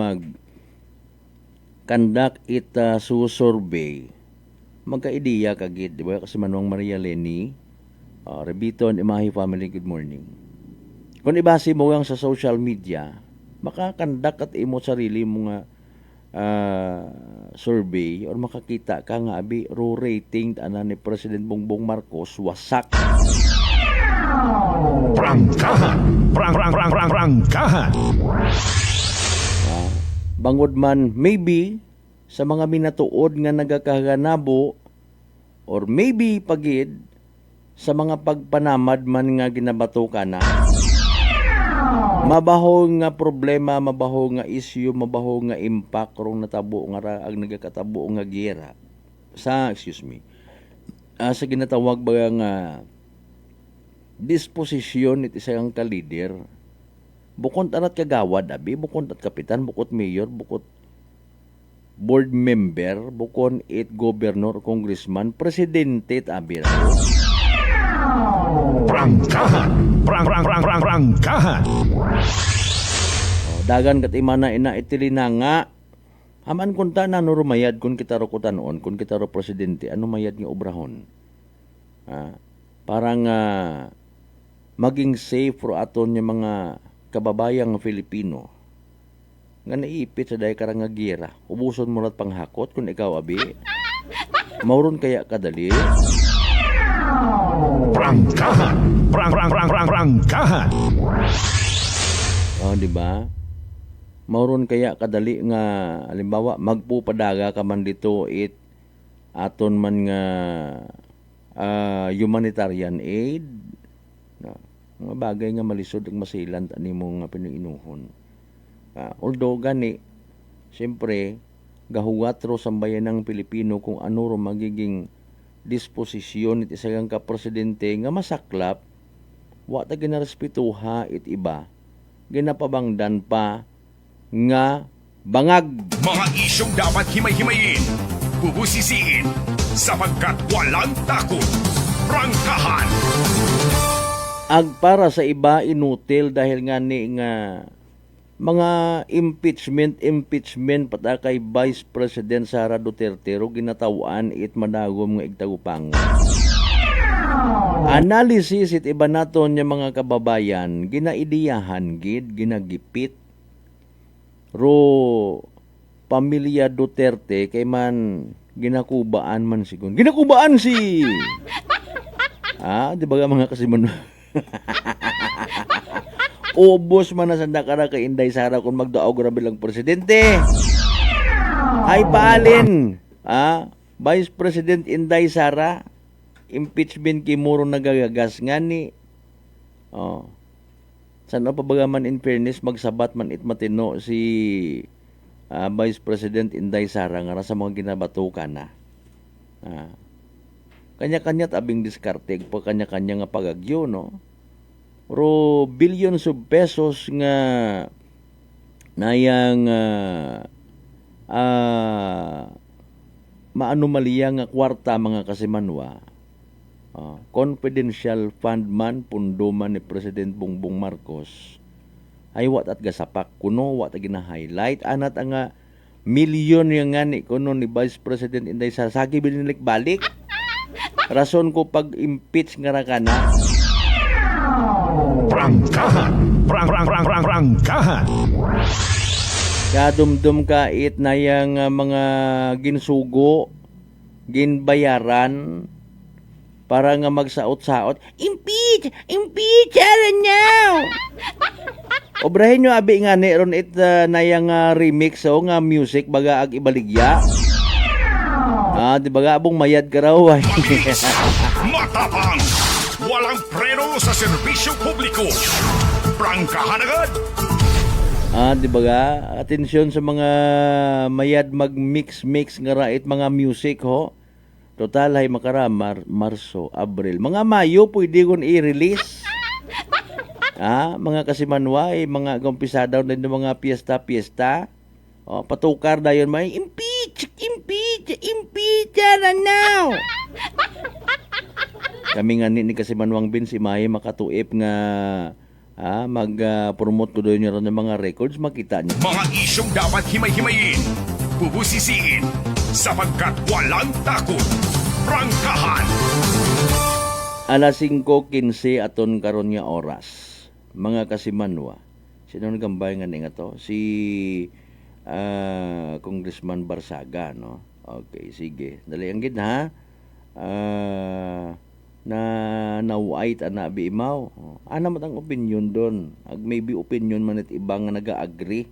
conduct it survey magka-ideya kagid, di ba? Kasi Manong Maria Lenny, Rebiton, Imahe Family, good morning. Kung ibase mo lang sa social media, makakandak at imo sarili mo nga survey or makakita ka nga abi raw rating ni President Bongbong Marcos wasak. Prangkahan. Prangkahan. Bangod man maybe sa mga minatuod nga nagakaganabo or maybe pagid sa mga pagpanamad man nga ginabato ka na mabaho nga problema, mabaho nga issue, mabaho nga impact rong natabo nga ang nagakatabo nga giyera sa sa ginatawag ba nga disposisyon iti isang ka-leader bukod arat kagawad abi, bukod at kapitan, bukod mayor, bukod board member, bukod it governor, congressman, presidente at abira. Prangkahan. Prangkahan. Dagan kat imana ina itilina nga haman kunta na nurumayad kung kita ro kutanon, kung kita ro presidente, ano mayad nga obrahon. Parang maging safe ro aton yung mga kababayang Filipino nga naipit sa dahi karang nga gira. Ubuson mo rat panghakot kung ikaw abi. Mauron kaya kadali. Prangkahan. Prangkahan. Oh, di ba? Mauron kaya kadali nga halimbawa magpupadaga ka man dito aton man nga humanitarian aid. No, mga bagay nga malisod ug masilan ani mo nga pinuinuhon. Although gani, siyempre gahuwat ro sa bayanang Pilipino kung ano ro magiging disposisyon iti sagang ka presidente nga masaklap wa ta ginarespetuha iba ginapabangdan pa nga bangag. Mga isyong dapat himay-himayin, bubusisiin, sapagkat walang takot. Prangkahan. Para sa iba inutil dahil nga ni nga mga impeachment pata kay Vice President Sara Duterte ro ginatawan madagom nga igtagupangon. Analysis iba naton nga mga kababayan ginaidiyahan gid ginagipit ro pamilya Duterte kay man ginakubaan man sigon. Ginakubaan si di ba mga kasiman ubos man na sanda ka na kay Inday Sara kung magdaog grabe lang presidente. Ay paalin, Vice President Inday Sara, impeachment kimuro nagagagas nga ni. Sana pa bagaman in fairness magsabat man matino si Vice President Inday Sara nga sa mga ginabatukan na. Kanya-kanya abing diskarte pa kanya-kanya nga pagagyo, no? Ro billions of pesos nga nayang maanomaliya nga kwarta mga kasimanwa. Confidential fund man pundo man ni President Bongbong Marcos ay wat at gasapak kuno wat gina-highlight anat nga milyon yang ngani kuno ni Vice President Inday Sara sagi binilik balik. Rason ko pag impeach nga ra kana. Prangkahan. Prangkahan. Kadumdum ka nayang mga ginsugo, ginbayaran para nga magsaot-saot. Impeach! Impeach! Now! Obrahin nyo abi nga ni ron nayang remix nga music baga ag ibaligya. Di baga abong mayad ka raw. Matapang! Walang preno sa serbisyo publiko. Prangkahan agad! Di baga? Atensyon sa mga mayad mag-mix nga rait mga music ho. Total ay makara Marso, Abril. Mga Mayo pwede kon i-release. Mga kasimanwa mga gumpisa daw na mga piyesta. Patukar dayon may impeach now. Kami nga ni kasimanwang bin si May makatuip nga mag-promote ko doon nyo ng mga records, makita nyo. Mga isyong dapat himay-himayin, bubusisiin, sapagkat walang takot. Prangkahan. Alas 5:15 aton karon nga oras. Mga kasimanwa. Sino nagambay nga nga to? Si Congressman Barsaga, no? Okay, sige. Dali ang gid ha. Na nawait anabi imaw. Ana mat ang opinion doon. Maybe opinion man iba nga naga-agree.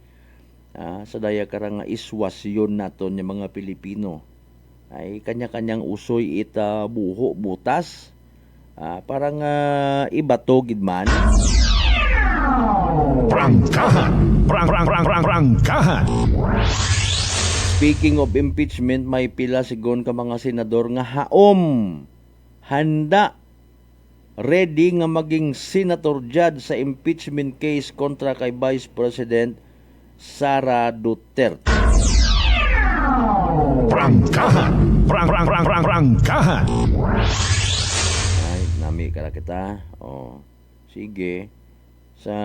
Sa daya karang nga iswasyon naton yung mga Pilipino. Ay kanya-kanyang usoy buho butas. Parang iba to gid man. Prangkahan. Prangkahan. Speaking of impeachment, may pila sigon ka mga senador nga haom. Handa ready nga maging senator judge sa impeachment case kontra kay Vice President Sara Duterte. Prangkahan. Prangkahan. Ay, nami kara kita. Sige. Sa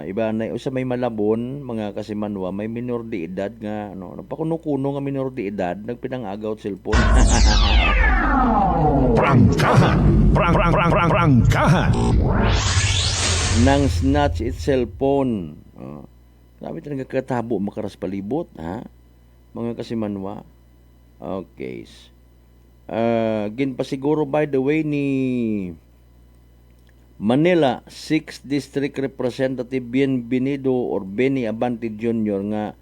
iba na sa may Malabon, mga kasimanwa, may minor de edad nga napakuno-kuno nga minor de edad nagpinangagaw at cellphone. Prangkahan. Prangkahan. Nang snatch it cellphone. Sabi talaga katabo makaras palibot, mga kasimanwa. Okay. Ginpasiguro by the way ni Manila 6th District Representative Bienvenido or Benny Abante Jr. nga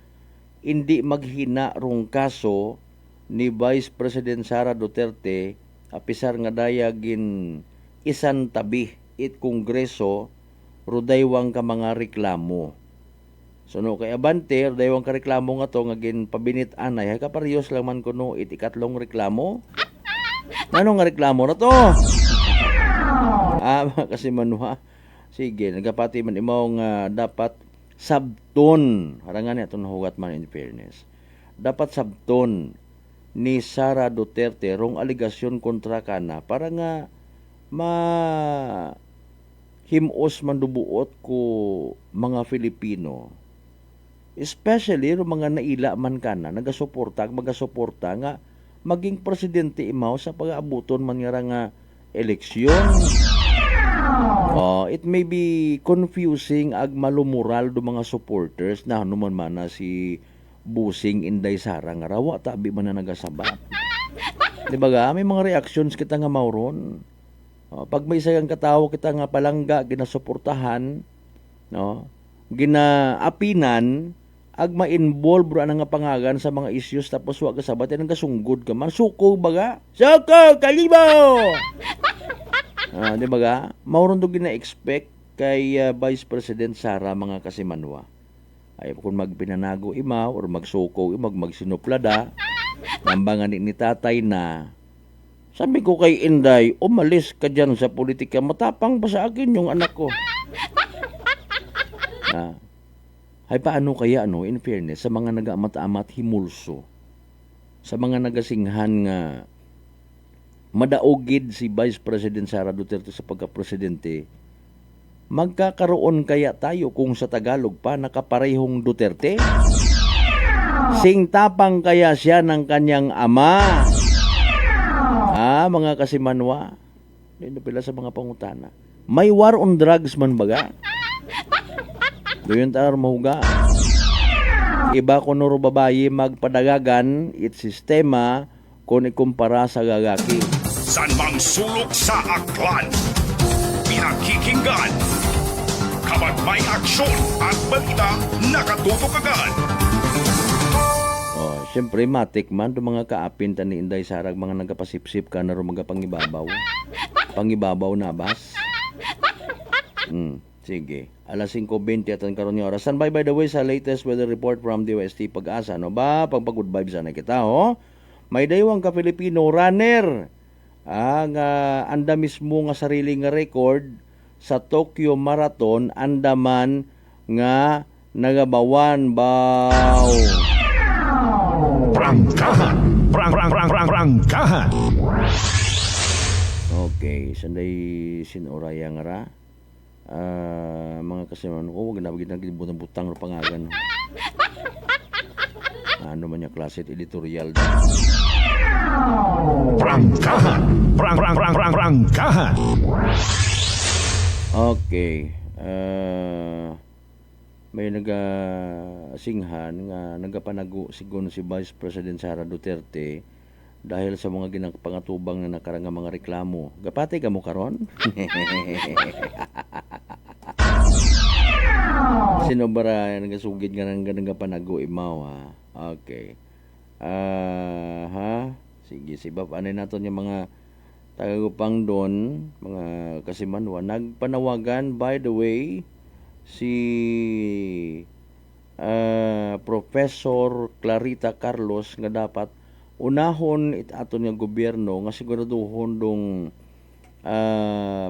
hindi maghina rong kaso ni Vice President Sara Duterte apisar nga dayagin isan tabi it Kongreso rudaywang ka mga reklamo. So no kay Abante rudaywang ka reklamo nga to nga gin pabinit anay hay kaparehos lang man kuno it ikatlong reklamo. Ano nga reklamo na to? Kasi manuha. Sige, nagapati man imaw nga dapat sabton. Harangan niya itong nahugat man in fairness. Dapat sabton ni Sara Duterte rong aligasyon kontra kana para nga himos mandubuot ko mga Filipino. Especially rong mga naila man kana magasuporta nga maging presidente imaw sa pag-aabuton man nga eleksyon. It may be confusing ag malumural do mga supporters na hanuman man na si Busing Inday Sara nga rawa tabi man na nagasabat. Di ba ga? May mga reactions kita nga mauron. Pag may isang katawo kita nga palangga ginasuportahan, no? Ginaapinan ag ma-involve ra nga pangagan sa mga issues tapos wa kasabat yan ang kasunggod ka man. Suko baga? Suko! Kalibo! Di ba ga? Mauron do gina-expect kay Vice President Sara mga kasimanwa. Ay kung magpinanago imaw or magsuko imaw magsinuplada nambangan ni tatay na sabi ko kay Inday, umalis ka dyan sa politika, matapang pa sa akin yung anak ko. Ay paano kaya in fairness sa mga nag-amat-amat himulso, sa mga nagasinghan nga madaogid si Vice President Sara Duterte sa pagka-presidente, magkakaroon kaya tayo kung sa Tagalog pa nakaparehong Duterte? Singtapang kaya siya ng kanyang ama? Mga kasimanwa, dito pila sa mga pangutana. May war on drugs man baga? Doon tayo mahuga. Iba ko nuro babayi magpadagagan it sistema kung ikumpara sa gagaki. San mang sulok sa aklan, pinakikinggan. Kapag may aksyon at balita, nakatutok agad. Siyempre, matik man do mga kaapin ni Inday Sarag mga nagapasipsip ka na ro mga pangibabaw. Pangibabaw na bas. Sige. Alas 5:20 at ang karon nga oras. Standby by the way sa latest weather report from DOST Pag-asa. No ba? Pagpag-good vibes na kita, May daywang ka Filipino runner. Anda mismo nga sarili nga record sa Tokyo Marathon andaman nga nagabawan baw. Prangkahan. Prangkahan. Okay, sanday sinuraya nga ra. Mga kasiman ko, wag na bagit na butang-butang ro pangagan. Ano man yung klase editorial. Prangkahan. Prangkahan. Okay. May nagasinghan nga nagapanago sigon si Vice President Sara Duterte dahil sa mga ginagpangatubang na nakarang mga reklamo. Gapati ka mo karon? Sino ba nagasugid nga nagapanago imaw Okay. Sige, sibab anay naton yung mga tagagupang doon, mga kasimanwa. Nagpanawagan by the way si Professor Clarita Carlos nga dapat unahon aton nga gobyerno nga siguraduhon dong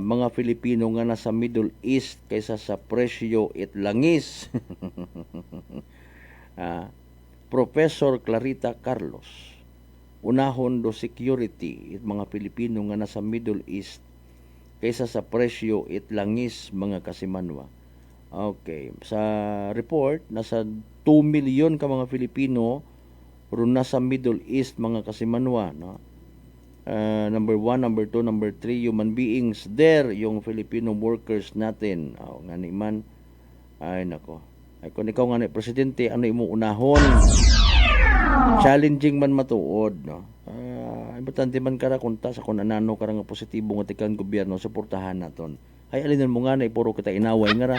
mga Filipino nga nasa Middle East kaysa sa presyo it langis. Professor Clarita Carlos unahon do security it mga Pilipino nga nasa Middle East kaysa sa presyo it langis mga kasimanwa. Okay, sa report nasa 2 million ka mga Filipino ron nasa Middle East mga kasimanwa, no? Number 1, number 2, number 3 human beings there yung Filipino workers natin. Ngani man ay nako. Ay kung ikaw nga ni presidente ano imo unahon? Challenging man matuod, no? Importante man kara kunta sa kung anano kara nga positibo nga tikang gobyerno suportahan naton Ay alin mo nga na puro kita inaway nga ra.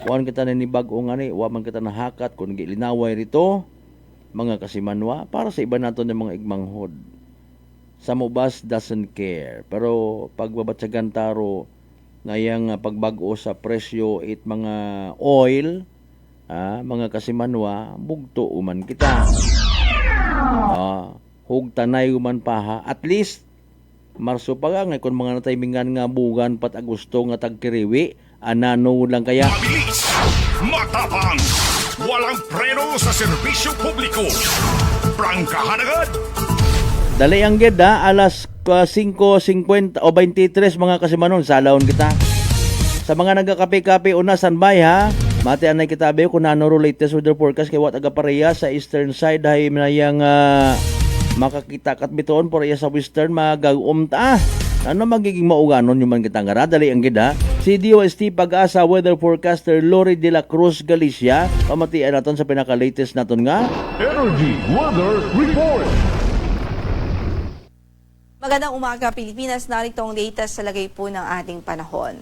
Kuan kita na ni bag-o nga ni, wa man kita nahakat kun gilinaway rito mga kasimanwa para sa iba naton ng mga igmanghod. Sa mubas doesn't care. Pero pagbabatsagan taro ngayang pagbag-o sa presyo it mga oil, mga kasimanwa, bugto uman kita. Hug tanay uman pa ha. At least Marso pa nga kung mga natimingan nga bugan pat Agosto nga tagkiriwi, anano lang kaya. Mabilis, matapang, walang preno sa serbisyo publiko. Prangkahan agad. Dali ang ged alas 5:50 o 23 mga kasimanon, salawon kita. Sa mga nagakape-kape una standby ha. Mati anay kita be kung nanoro latest weather forecast kay wat aga pareha sa eastern side hay minayang makakita kat bitoon pareha sa western magagum ta. Ano magiging mauganon yung man kita nga dali ang gid ha. Si DOST Pag-asa weather forecaster Lori de la Cruz Galicia pamatian naton sa pinaka-latest naton nga Energy Weather Report. Magandang umaga Pilipinas, narito ang latest sa lagay po ng ating panahon.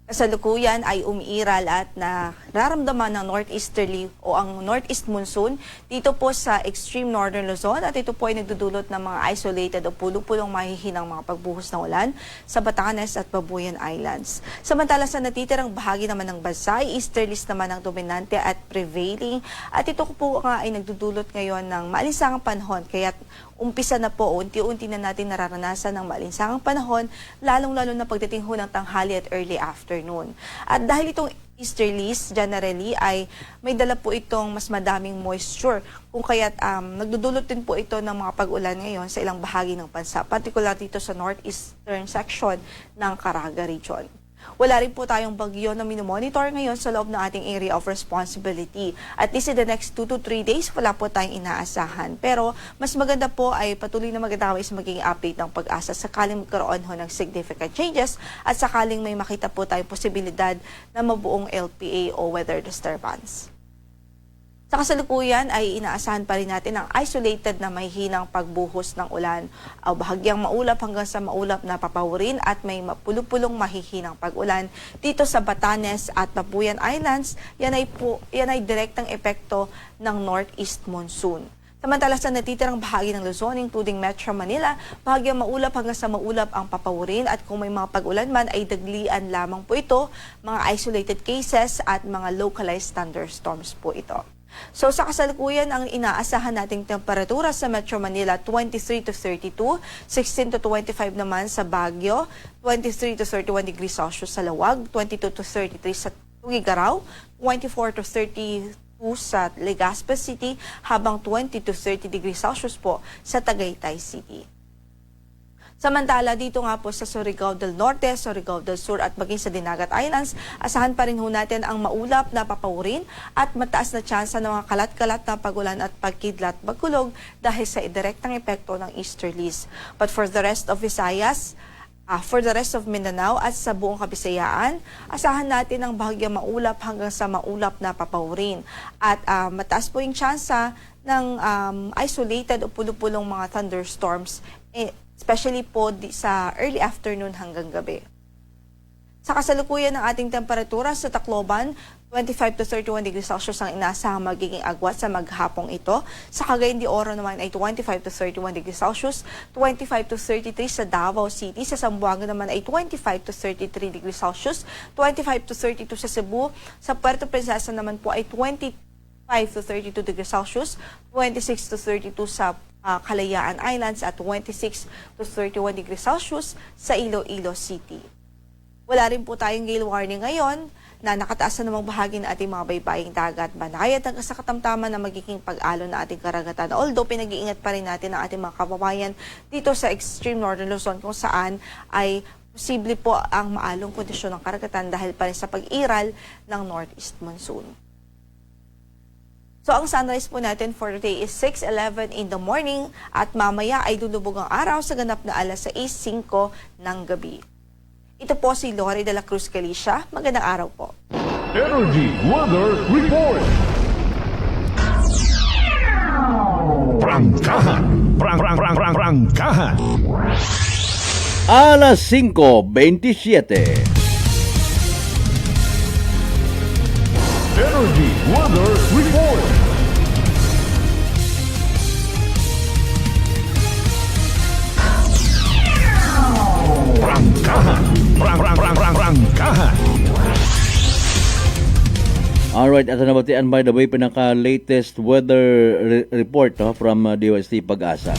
Kasalukuyan ay umiiral at nararamdaman ng northeasterly o ang northeast monsoon dito po sa extreme northern Luzon at ito po ay nagdudulot ng mga isolated o pulo-pulong mahihinang mga pagbuhos ng ulan sa Batanes at Babuyan Islands. Samantala sa natitirang bahagi naman ng bansa, easterlies naman ang dominante at prevailing at ito po nga ay nagdudulot ngayon ng maalinsangang panahon kaya umpisa na po, unti-unti na natin nararanasan ng maalinsangang panahon, lalong-lalo na pagdating ho ng tanghali at early afternoon. At dahil itong easterlies, generally, ay may dala po itong mas madaming moisture. Kung kaya't nagdudulot din po ito ng mga pag-ulan ngayon sa ilang bahagi ng bansa, particular dito sa northeastern section ng Caraga region. Wala rin po tayong bagyo na minomonitor ngayon sa loob ng ating area of responsibility. At least in the next 2 to 3 days, wala po tayong inaasahan. Pero mas maganda po ay patuloy na magdaway sa magiging update ng Pag-asa sakaling magkaroon ho ng significant changes at sakaling may makita po tayong posibilidad na mabuong LPA o weather disturbance. Sa kasalukuyan ay inaasahan pa rin natin ang isolated na mahihinang pagbuhos ng ulan o bahagyang maulap hanggang sa maulap na papawirin at may mapulupulong mahihinang pag-ulan dito sa Batanes at Babuyan Islands. Yan ay direktang epekto ng northeast monsoon. Samantala sa natitirang bahagi ng Luzon, including Metro Manila, bahagyang maulap hanggang sa maulap ang papawirin at kung may mga pag-ulan man ay daglian lamang po ito, mga isolated cases at mga localized thunderstorms po ito. So sa kasalukuyan, ang inaasahan nating temperatura sa Metro Manila 23 to 32, 16 to 25 naman sa Baguio, 23 to 31 degrees Celsius sa Lawag, 22 to 33 sa Tugigaraw, 24 to 32 sa Legazpi City, habang 20 to 30 degrees Celsius po sa Tagaytay City. Samantala, dito nga po sa Surigao del Norte, Surigao del Sur at maging sa Dinagat Islands, asahan pa rin ho natin ang maulap na papawirin at mataas na tsansa ng mga kalat-kalat na pagulan at pagkidlat bagkulog dahil sa direktang epekto ng easterlies. But for the rest of Visayas, for the rest of Mindanao at sa buong Kabisayaan, asahan natin ang bahagyang maulap hanggang sa maulap na papawirin. At mataas po yung tsansa ng isolated o pulo-pulong mga thunderstorms, especially po sa early afternoon hanggang gabi. Sa kasalukuyan ng ating temperatura sa Tacloban, 25 to 31 degrees Celsius ang inaasahang magiging agwat sa maghapong ito. Sa Cagayan de Oro naman ay 25 to 31 degrees Celsius, 25 to 33 sa Davao City. Sa Zamboanga naman ay 25 to 33 degrees Celsius, 25 to 32 sa Cebu. Sa Puerto Princesa naman po ay 25 to 32 degrees Celsius, 26 to 32 sa Kalayaan Islands at 26 to 31 degrees Celsius sa Iloilo City. Wala rin po tayong gale warning ngayon na nakataas na namang bahagi ng ating mga baybaying dagat. Banayad hanggang sa katamtaman na magiging pag-alo na ating karagatan. Although pinag-iingat pa rin natin ang ating mga kababayan dito sa extreme northern Luzon kung saan ay posible po ang maalong kondisyon ng karagatan dahil pa rin sa pag-iral ng northeast monsoon. So ang sunrise po natin for today is 6:11 in the morning at mamaya ay lulubog ang araw sa ganap na alas 6:05 ng gabi. Ito po si Lori de la Cruz Galicia. Magandang araw po. Energy Weather Report. Prangkahan. Alas 5:27. Report! Prangkahan. Prangkahan. Alright, ato nabatian by the way pinaka-latest weather report from DOST Pag-asa.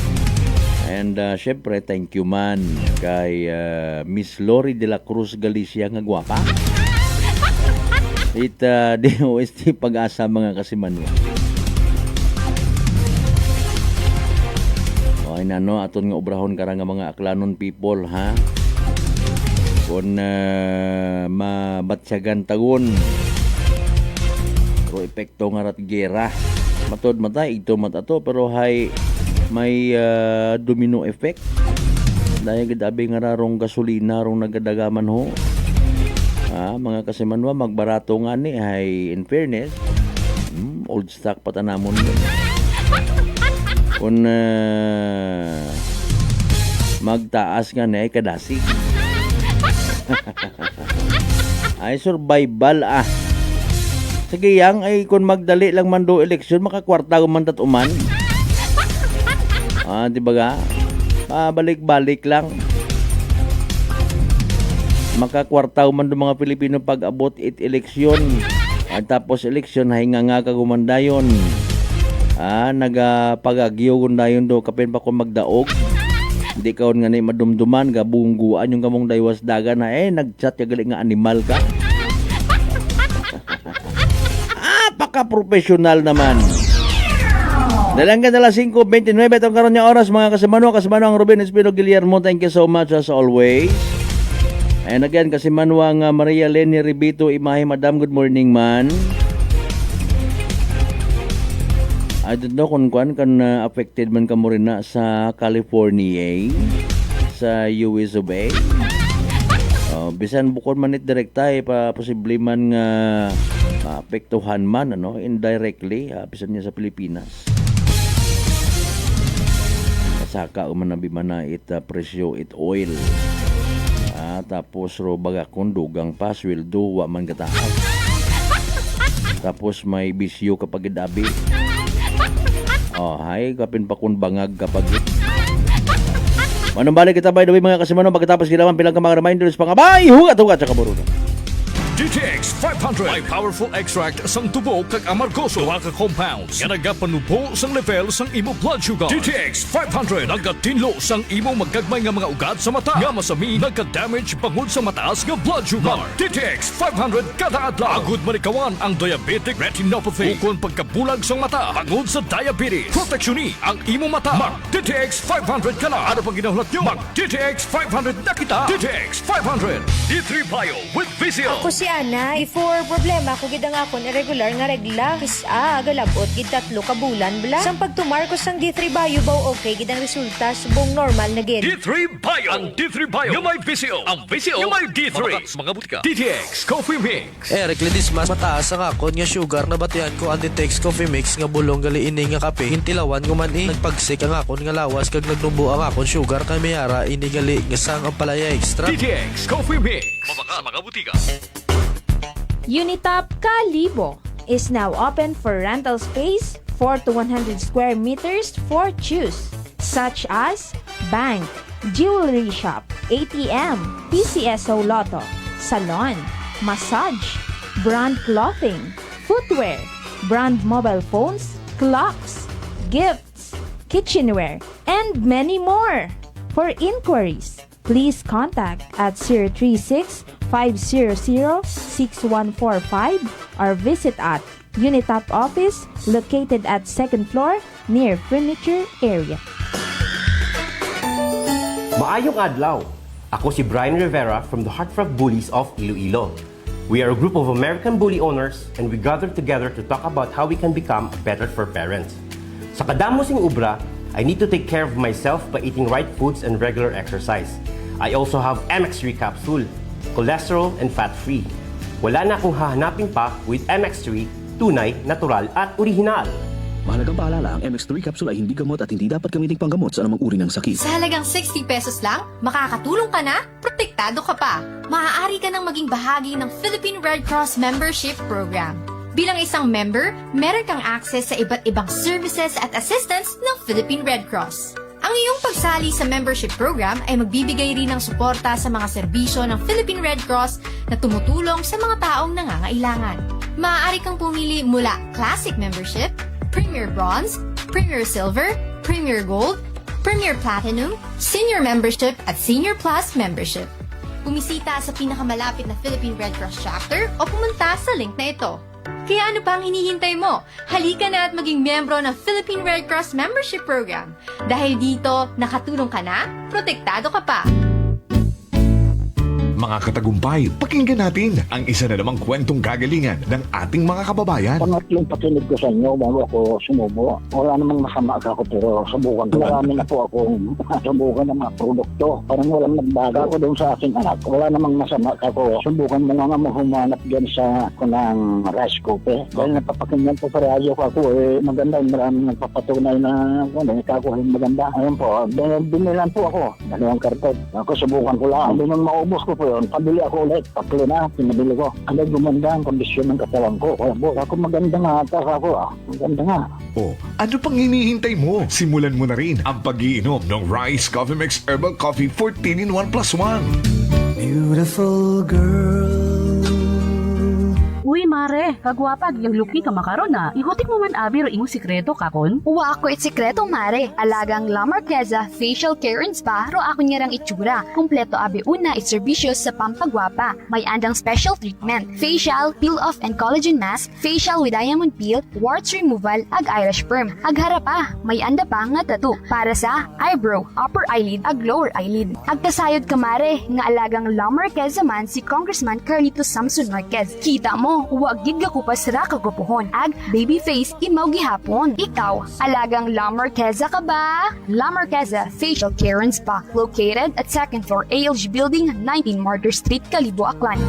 And syempre, thank you man kay Miss Lori de la Cruz Galicia nga gwapa. It DOST Pag-asa mga kasimanwa. Okay na no, aton nga obrahon kara nga mga aklanon people ha. Kung mabatsyagan tagon. Pero epekto nga rat gera. Matod matay ito matato pero may domino effect. Dahil gadabi nga rarong gasolina rong nagadagaman ho. Mga kasimanwa magbarato nga ni ay in fairness old stock patanamon. Kung magtaas nga ni ay kadasig. Ay survival Sige yang ay kung magdali lang man do eleksyon makakwarta man tatuman. Di ba ga? Balik-balik lang. Makakwarta man do mga Pilipino pag abot it eleksyon. At tapos eleksyon hay nga kagumandayon. Nagapagagyo gundayon do kapin pa kung magdaog. Hindi ka nga ni madumduman gabungguan yung kamong daywas daga na nagchat galing nga animal ka. Paka-professional naman. Dalanggan na 5:29 itong karon niya oras mga kasimano ang Ruben Espino Guillermo. Thank you so much as always. And again kasimano ang Maria Leni Ribito Imahe. Madam, good morning man. I don't know kung affected man ka mo rin na sa California, sa US of A. Bisan bukod man it direkta posible man nga apektuhan man indirectly bisan niya sa Pilipinas. Saka umanabi man na presyo it oil. Tapos ro baga kung dugang pa sweldo wa man kataas. Tapos may bisyo kapag idabi. Hay kapin pa kun bangag kapag manong balik kita by the way mga kasimano pagkatapos ginawan pilang ka mga reminders pangabay hugat sa kaburunan. DTX 500 may powerful extract sang tubo kag amargoso duha ka compounds nga nagapanubo sang level sang imo blood sugar. DTX 500 nagatinlo sang imo magagmay nga mga ugat sa mata nga masami nagka-damage bangod sa mataas nga blood sugar. DTX 500 kada adlaw agud manikawan ang diabetic retinopathy ukon pagkabulag sang mata bangod sa diabetes. Proteksyon ang imo mata. Mag DTX 500 kana. Ano pang ginahulat nyo? Mag DTX 500 na kita. DTX 500 D3 Bio with Vizio. Ako si Ana, before problema ko gid ang akon irregular nga regla. Galabot gid 3 ka bulan bla. Sang pagtumar ko sang D3 Bio baw okay gid ang resulta subong normal na gid. D3 Bio. Ang D3 Bio yung may Vizio. Ang Vizio yung may D3. Mga butika. DTX Coffee Mix. Recledis mas mataas ang akon nga sugar na batian ko ang DTX Coffee Mix nga bulong gali ini nga kape. Hintilawan ko man nagpagsik ang akon nga lawas kag nagnubo ang akon sugar kay mayara ini gali nga sang ang palaya extra. DTX Coffee Mix. Mga butika. Unitop Kalibo is now open for rental space 4 to 100 square meters for choose, such as bank, jewelry shop, ATM, PCSO Lotto, salon, massage, brand clothing, footwear, brand mobile phones, clocks, gifts, kitchenware, and many more. For inquiries, please contact at 036-500-6145 or visit at Unitop office located at 2nd floor near furniture area. Maayong adlaw. Ako si Brian Rivera from the Heartfrog Bullies of Iloilo. We are a group of American bully owners and we gather together to talk about how we can become better for parents. Sa kadamosing ubra, I need to take care of myself by eating right foods and regular exercise. I also have MX3 capsule, cholesterol and fat-free. Wala na akong hahanapin pa with MX3, tunay, natural at orihinal. Mahalagang paalala, ang MX3 capsule ay hindi gamot at hindi dapat gamiting panggamot sa anumang uri ng sakit. Sa halagang 60 pesos lang, makakatulong ka na, protektado ka pa. Maaari ka nang maging bahagi ng Philippine Red Cross Membership Program. Bilang isang member, meron kang access sa iba't ibang services at assistance ng Philippine Red Cross. Ang iyong pagsali sa membership program ay magbibigay rin ng suporta sa mga serbisyo ng Philippine Red Cross na tumutulong sa mga taong nangangailangan. Maaari kang pumili mula Classic Membership, Premier Bronze, Premier Silver, Premier Gold, Premier Platinum, Senior Membership at Senior Plus Membership. Bumisita sa pinakamalapit na Philippine Red Cross chapter o pumunta sa link na ito. Kaya ano pa ang hinihintay mo? Halika na at maging miyembro ng Philippine Red Cross Membership Program. Dahil dito, nakatulong ka na, protektado ka pa. Mga katagumpay, pakinggan natin ang isa na namang kwentong gagalingan ng ating mga kababayan. Pangatlong pakinig ko sa inyo bago ako sumubo. Wala namang masama ako pero subukan ko. Marami na po akong subukan ng mga produkto. Parang walang nagbago ako doon sa aking anak. Wala namang masama ako. Subukan mo nga humanap dyan sa kunang rice cooker. Dahil napapakinggan po sa radyo ko ako maganda. Maraming nagpapatunay na ikakuhin maganda. Ayun po, binilan po ako. Dalawang karton. Ako subukan ko lang. Hindi nang maubos ko po yun. Pabili ako ulit. Tatlo na, pinabili ko. Agad gumanda ang kondisyon ng katawan ko. Kaya po, ako maganda nga ata ako. Maganda nga. O, ano pang hinihintay mo? Simulan mo na rin ang pag-iinom ng Rice Coffee Mix Herbal Coffee 14 in 1 plus 1. Beautiful girl. Uy, mare, kagwapag, yung luki ka makaron na. Igutik mo man abi ro imong sikreto kakon. Uwa ako it sikreto, mare. Alagang La Marqueza Facial Care and Spa ro ako niyarang itsura. Kompleto abi una it serbisyo sa pampagwapa. May andang special treatment. Facial, peel-off and collagen mask, facial with diamond peel, warts removal, ag eyelash perm. Ag harapa, may anda pa nga tattoo. Para sa eyebrow, upper eyelid, ag lower eyelid. Ag kasayod ka, mare, nga alagang La Marqueza man si Congressman Carlito Samson Marquez. Kita mo, huwag gid ko pa sira kagupuhon. Ag baby face imaw gihapon. Ikaw, alagang La Marqueza ka ba? La Marqueza Facial Care and Spa, located at 2nd floor ALG Building, 19 Martyr Street, Calibo, Aklan.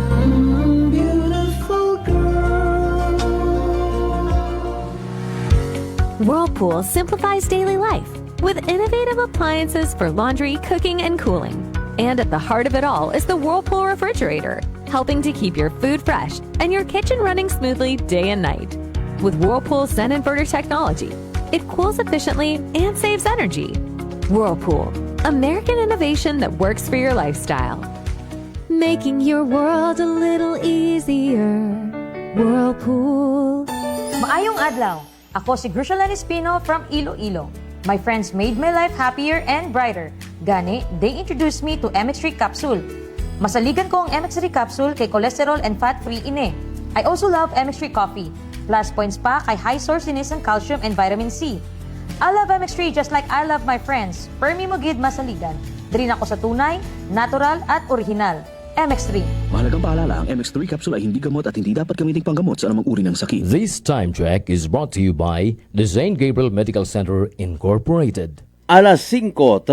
Whirlpool simplifies daily life with innovative appliances for laundry, cooking, and cooling. And at the heart of it all is the Whirlpool refrigerator, helping to keep your food fresh and your kitchen running smoothly day and night. With Whirlpool's Zen inverter technology, it cools efficiently and saves energy. Whirlpool, American innovation that works for your lifestyle. Making your world a little easier. Whirlpool. Maayong adlaw. Ako si Grushalan Espino from Iloilo. My friends made my life happier and brighter. Gani, they introduced me to MX3 capsule. Masaligan ko ang MX3 capsule kay cholesterol and fat-free ine. I also love MX3 coffee. Plus points pa kay high sourciness ng calcium and vitamin C. I love MX3 just like I love my friends. Permi mo gid masaligan. Diri ako sa tunay, natural at original. MX3. Mahalagang paalala, ang MX3 capsule ay hindi gamot at hindi dapat gamitin panggamot sa anumang uri ng sakit. This time check is brought to you by the St. Gabriel Medical Center Incorporated. Alas 5:35.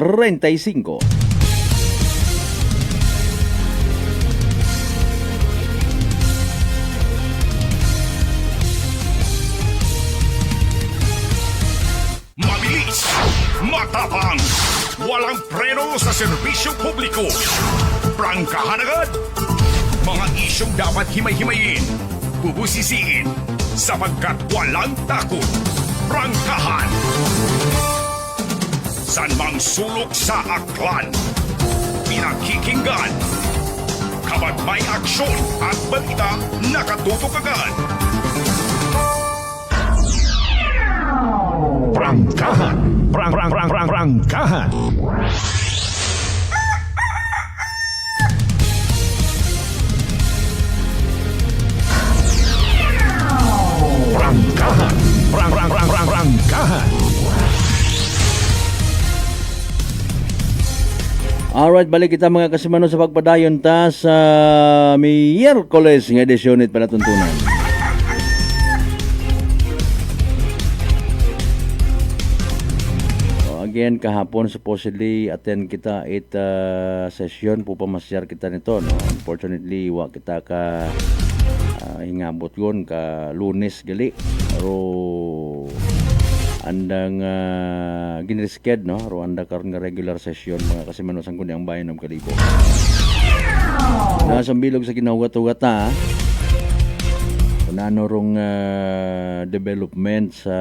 Mabilis, matapang, walang preno sa serbisyo publiko. Prangkahan agad. Mga isyong dapat himay-himayin, bubusisiin, sapagkat walang takot. Prangkahan. San mang sulok sa aklan, pinakikinggan. Kapag may aksyon at balita, nakatutok agad. Prangkahan. Prangkahan. Prangkahan. Prangkahan. Alright, balik kita mga kasimano sa pagpadayon ta sa Miyerkules nga edisyon it palatuntunan. Again, kahapon supposedly attend kita it session po pamasyar kita nito. No? Unfortunately, wa kita ka hingabot yun ka Lunes gali. Pero andang ginrisked, no? Pero anda karon nga regular session mga kasimano sang kundi ang bayan ng Kalibo. Nasa bilog sa kinahugat-hugat na. nanorong development sa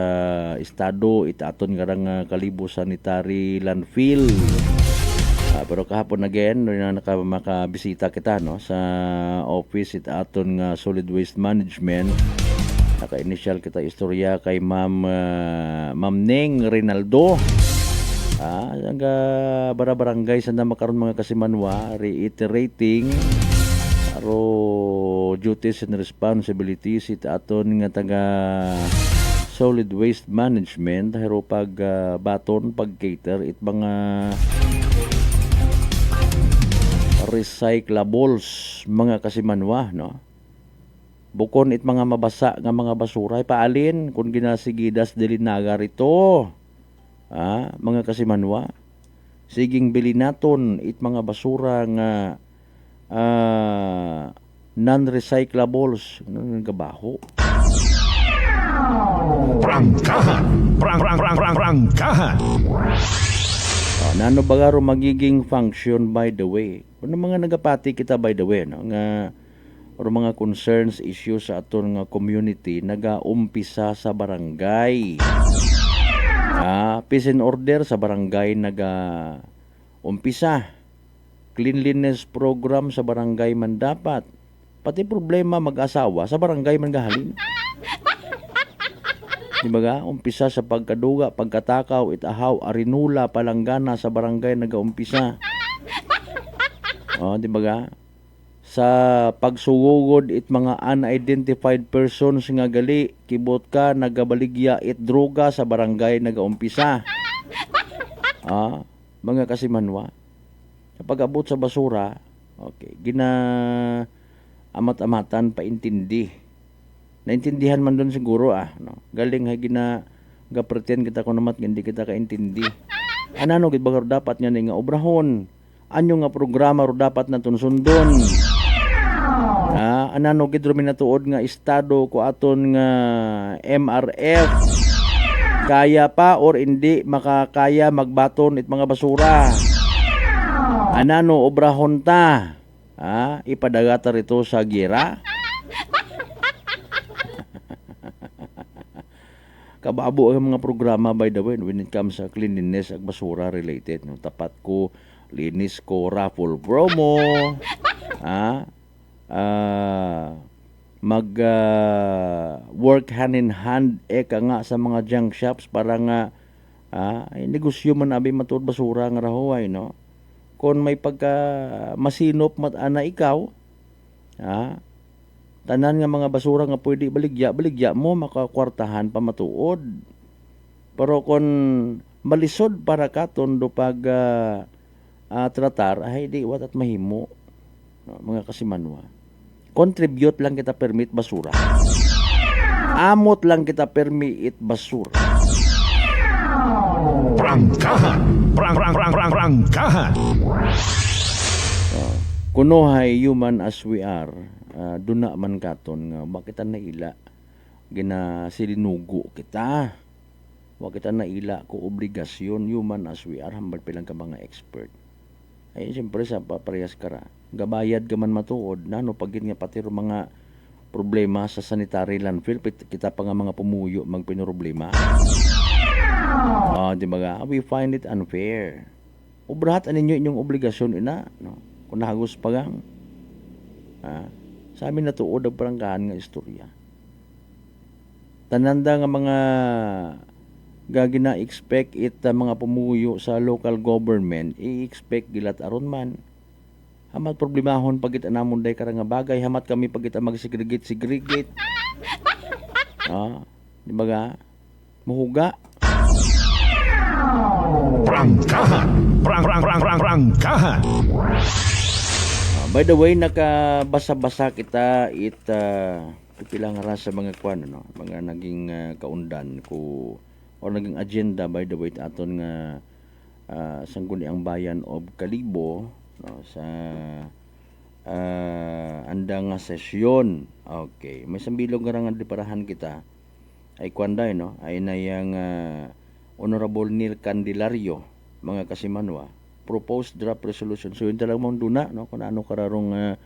estado itaton karang Kalibo Sanitary Landfill. Pero kahapon again na makabisita kita no sa office itaton nga Solid Waste Management. Naka-initial kita istorya kay Ma'am Ning Rinaldo. Ang bara-barangay sa makaroon mga kasimanwa reiterating aro duties and responsibilities itaton nga taga Solid Waste Management hero pag baton pag cater it mga recyclables mga kasimanwa no. Bukon it mga mabasa nga mga basura paalin kung ginasigidas dili nagar ito. Mga kasimanwa. Siging bili naton it mga basura nga non-recyclables gabaho. Prangkahan. Nano bagaro magiging function by the way. Kung mga nagapati kita by the way no nga or mga concerns, issues sa aton nga community nagaumpisa sa barangay. Peace and order sa barangay nagaumpisa. Cleanliness program sa barangay man dapat. Pati problema mag-asawa sa barangay man gahalin. Diba umpisa sa pagkaduga, pagkatakaw, itahaw, arinula, palanggana sa barangay nagaumpisa. Diba sa pagsugugod it mga unidentified persons nga gali kibot ka nagabaligya it droga sa barangay nagaumpisa. Mga kasimanwa kapag abot sa basura amat-amatan paintindi naintindihan man doon siguro no? Galing pretend kita ko namat hindi kita kaintindi anano gid bagar dapat nga nga obrahon anyo nga programa ro dapat naton sundon. Anano gid ro minatuod nga estado ko aton nga MRF kaya pa or hindi makakaya magbaton it mga basura. Anano obrahon ta? Ipadagata rito sa gira. Kababo ang mga programa by the way when it comes sa cleanliness at basura related no tapat ko linis ko raffle promo work hand in hand ka nga sa mga junk shops para nga negosyo man abi matud basura nga rahuay no kung may pagka masinop matana ikaw tanan nga mga basura nga pwede baligya mo makakwartahan pa matuod pero kung malisod para katon do pag tratar ay di wat at mahimo no, mga kasimanwa contribute lang kita permit basura amot lang kita permit basura. Prangkahan. Kunohay human as we are duna man katon nga bakit na ila gina silinugo kita bakit na ila ko obligasyon human as we are hambal pilang ka mga expert ay siyempre sa parehas kara gabayad ka man matuod nano pagit nga pati mga problema sa sanitary landfill kita pa nga mga pumuyo magpinoproblema. Di ba we find it unfair. Ubrahat aninyo inyong obligasyon ina no kung nahagos pagang sa amin natuod ang parangkahan nga istorya. Tananda nga mga gagina expect it mga pumuyo sa local government i-expect gilat aron man hamat problemahon pagit anamon day karang nga bagay hamat kami pagit mag-segregate di ba ga muhuga Prangkahan. By the way nakabasa-basa kita pipilang ras sa mga kwan no mga naging kaundan ko or naging agenda by the way aton nga sangguniang bayan of Kalibo no, sa andang nga sesyon. Okay, may sambilog nga diparahan kita ay kwanday no ay nayang Honorable Neil Candelario mga kasimanwa proposed draft resolution so yun talagang mong duna no kung ano kararong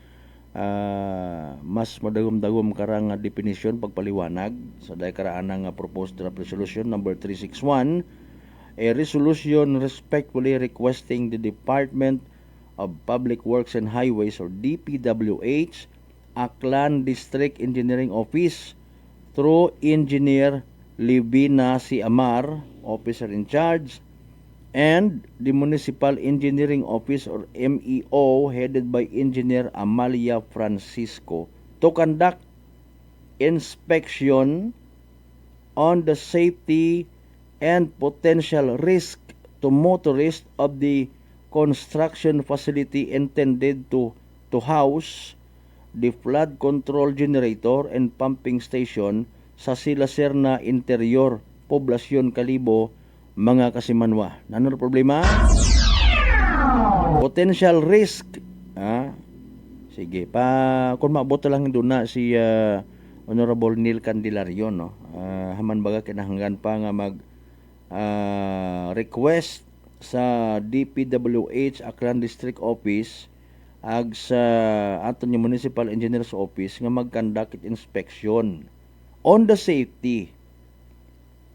mas madagom-dagom karang definisyon pagpaliwanag sa day karaan nga proposed draft resolution number 361, a resolution respectfully requesting the Department of Public Works and Highways or DPWH, Aklan District Engineering Office through Engineer Livina C. Amar, Officer in Charge, and the Municipal Engineering Office or MEO headed by Engineer Amalia Francisco to conduct inspection on the safety and potential risk to motorists of the construction facility intended to house the flood control generator and pumping station sa Sila Serna Interior, Poblasyon Kalibo, mga kasimanwa. Ano problema? Potential risk. Sige, kung maabot lang doon na si Honorable Neil Candelario, no? Haman baga kinahanggan pa nga mag request sa DPWH Aklan District Office ag sa aton yung Municipal Engineers Office nga mag-conduct inspection on the safety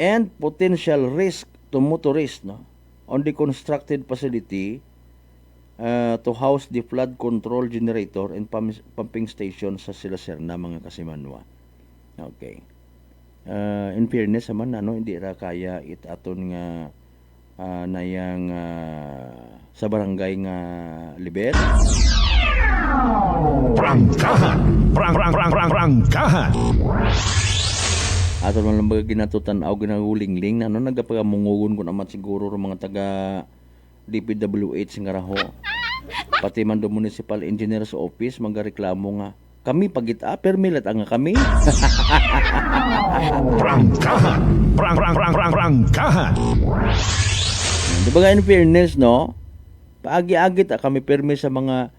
and potential risk to motorists, no, on the constructed facility to house the flood control generator and pumping station sa Sila Serna, mga kasimanwa. Okay. In fairness naman, hindi ra kaya it aton nga nayang sa barangay nga Libet. Prangkahan! Prangkahan! Ato man lang baga ginatutan o ginagulingling na nagapagamungugon ko naman siguro ng mga taga DPWH nga raho. Pati man do Municipal Engineers Office magareklamo nga kami pagita permilat ang kami. Prangkahan! Prangkahan! Di ba in fairness, no? Paagi-agi kami permi sa mga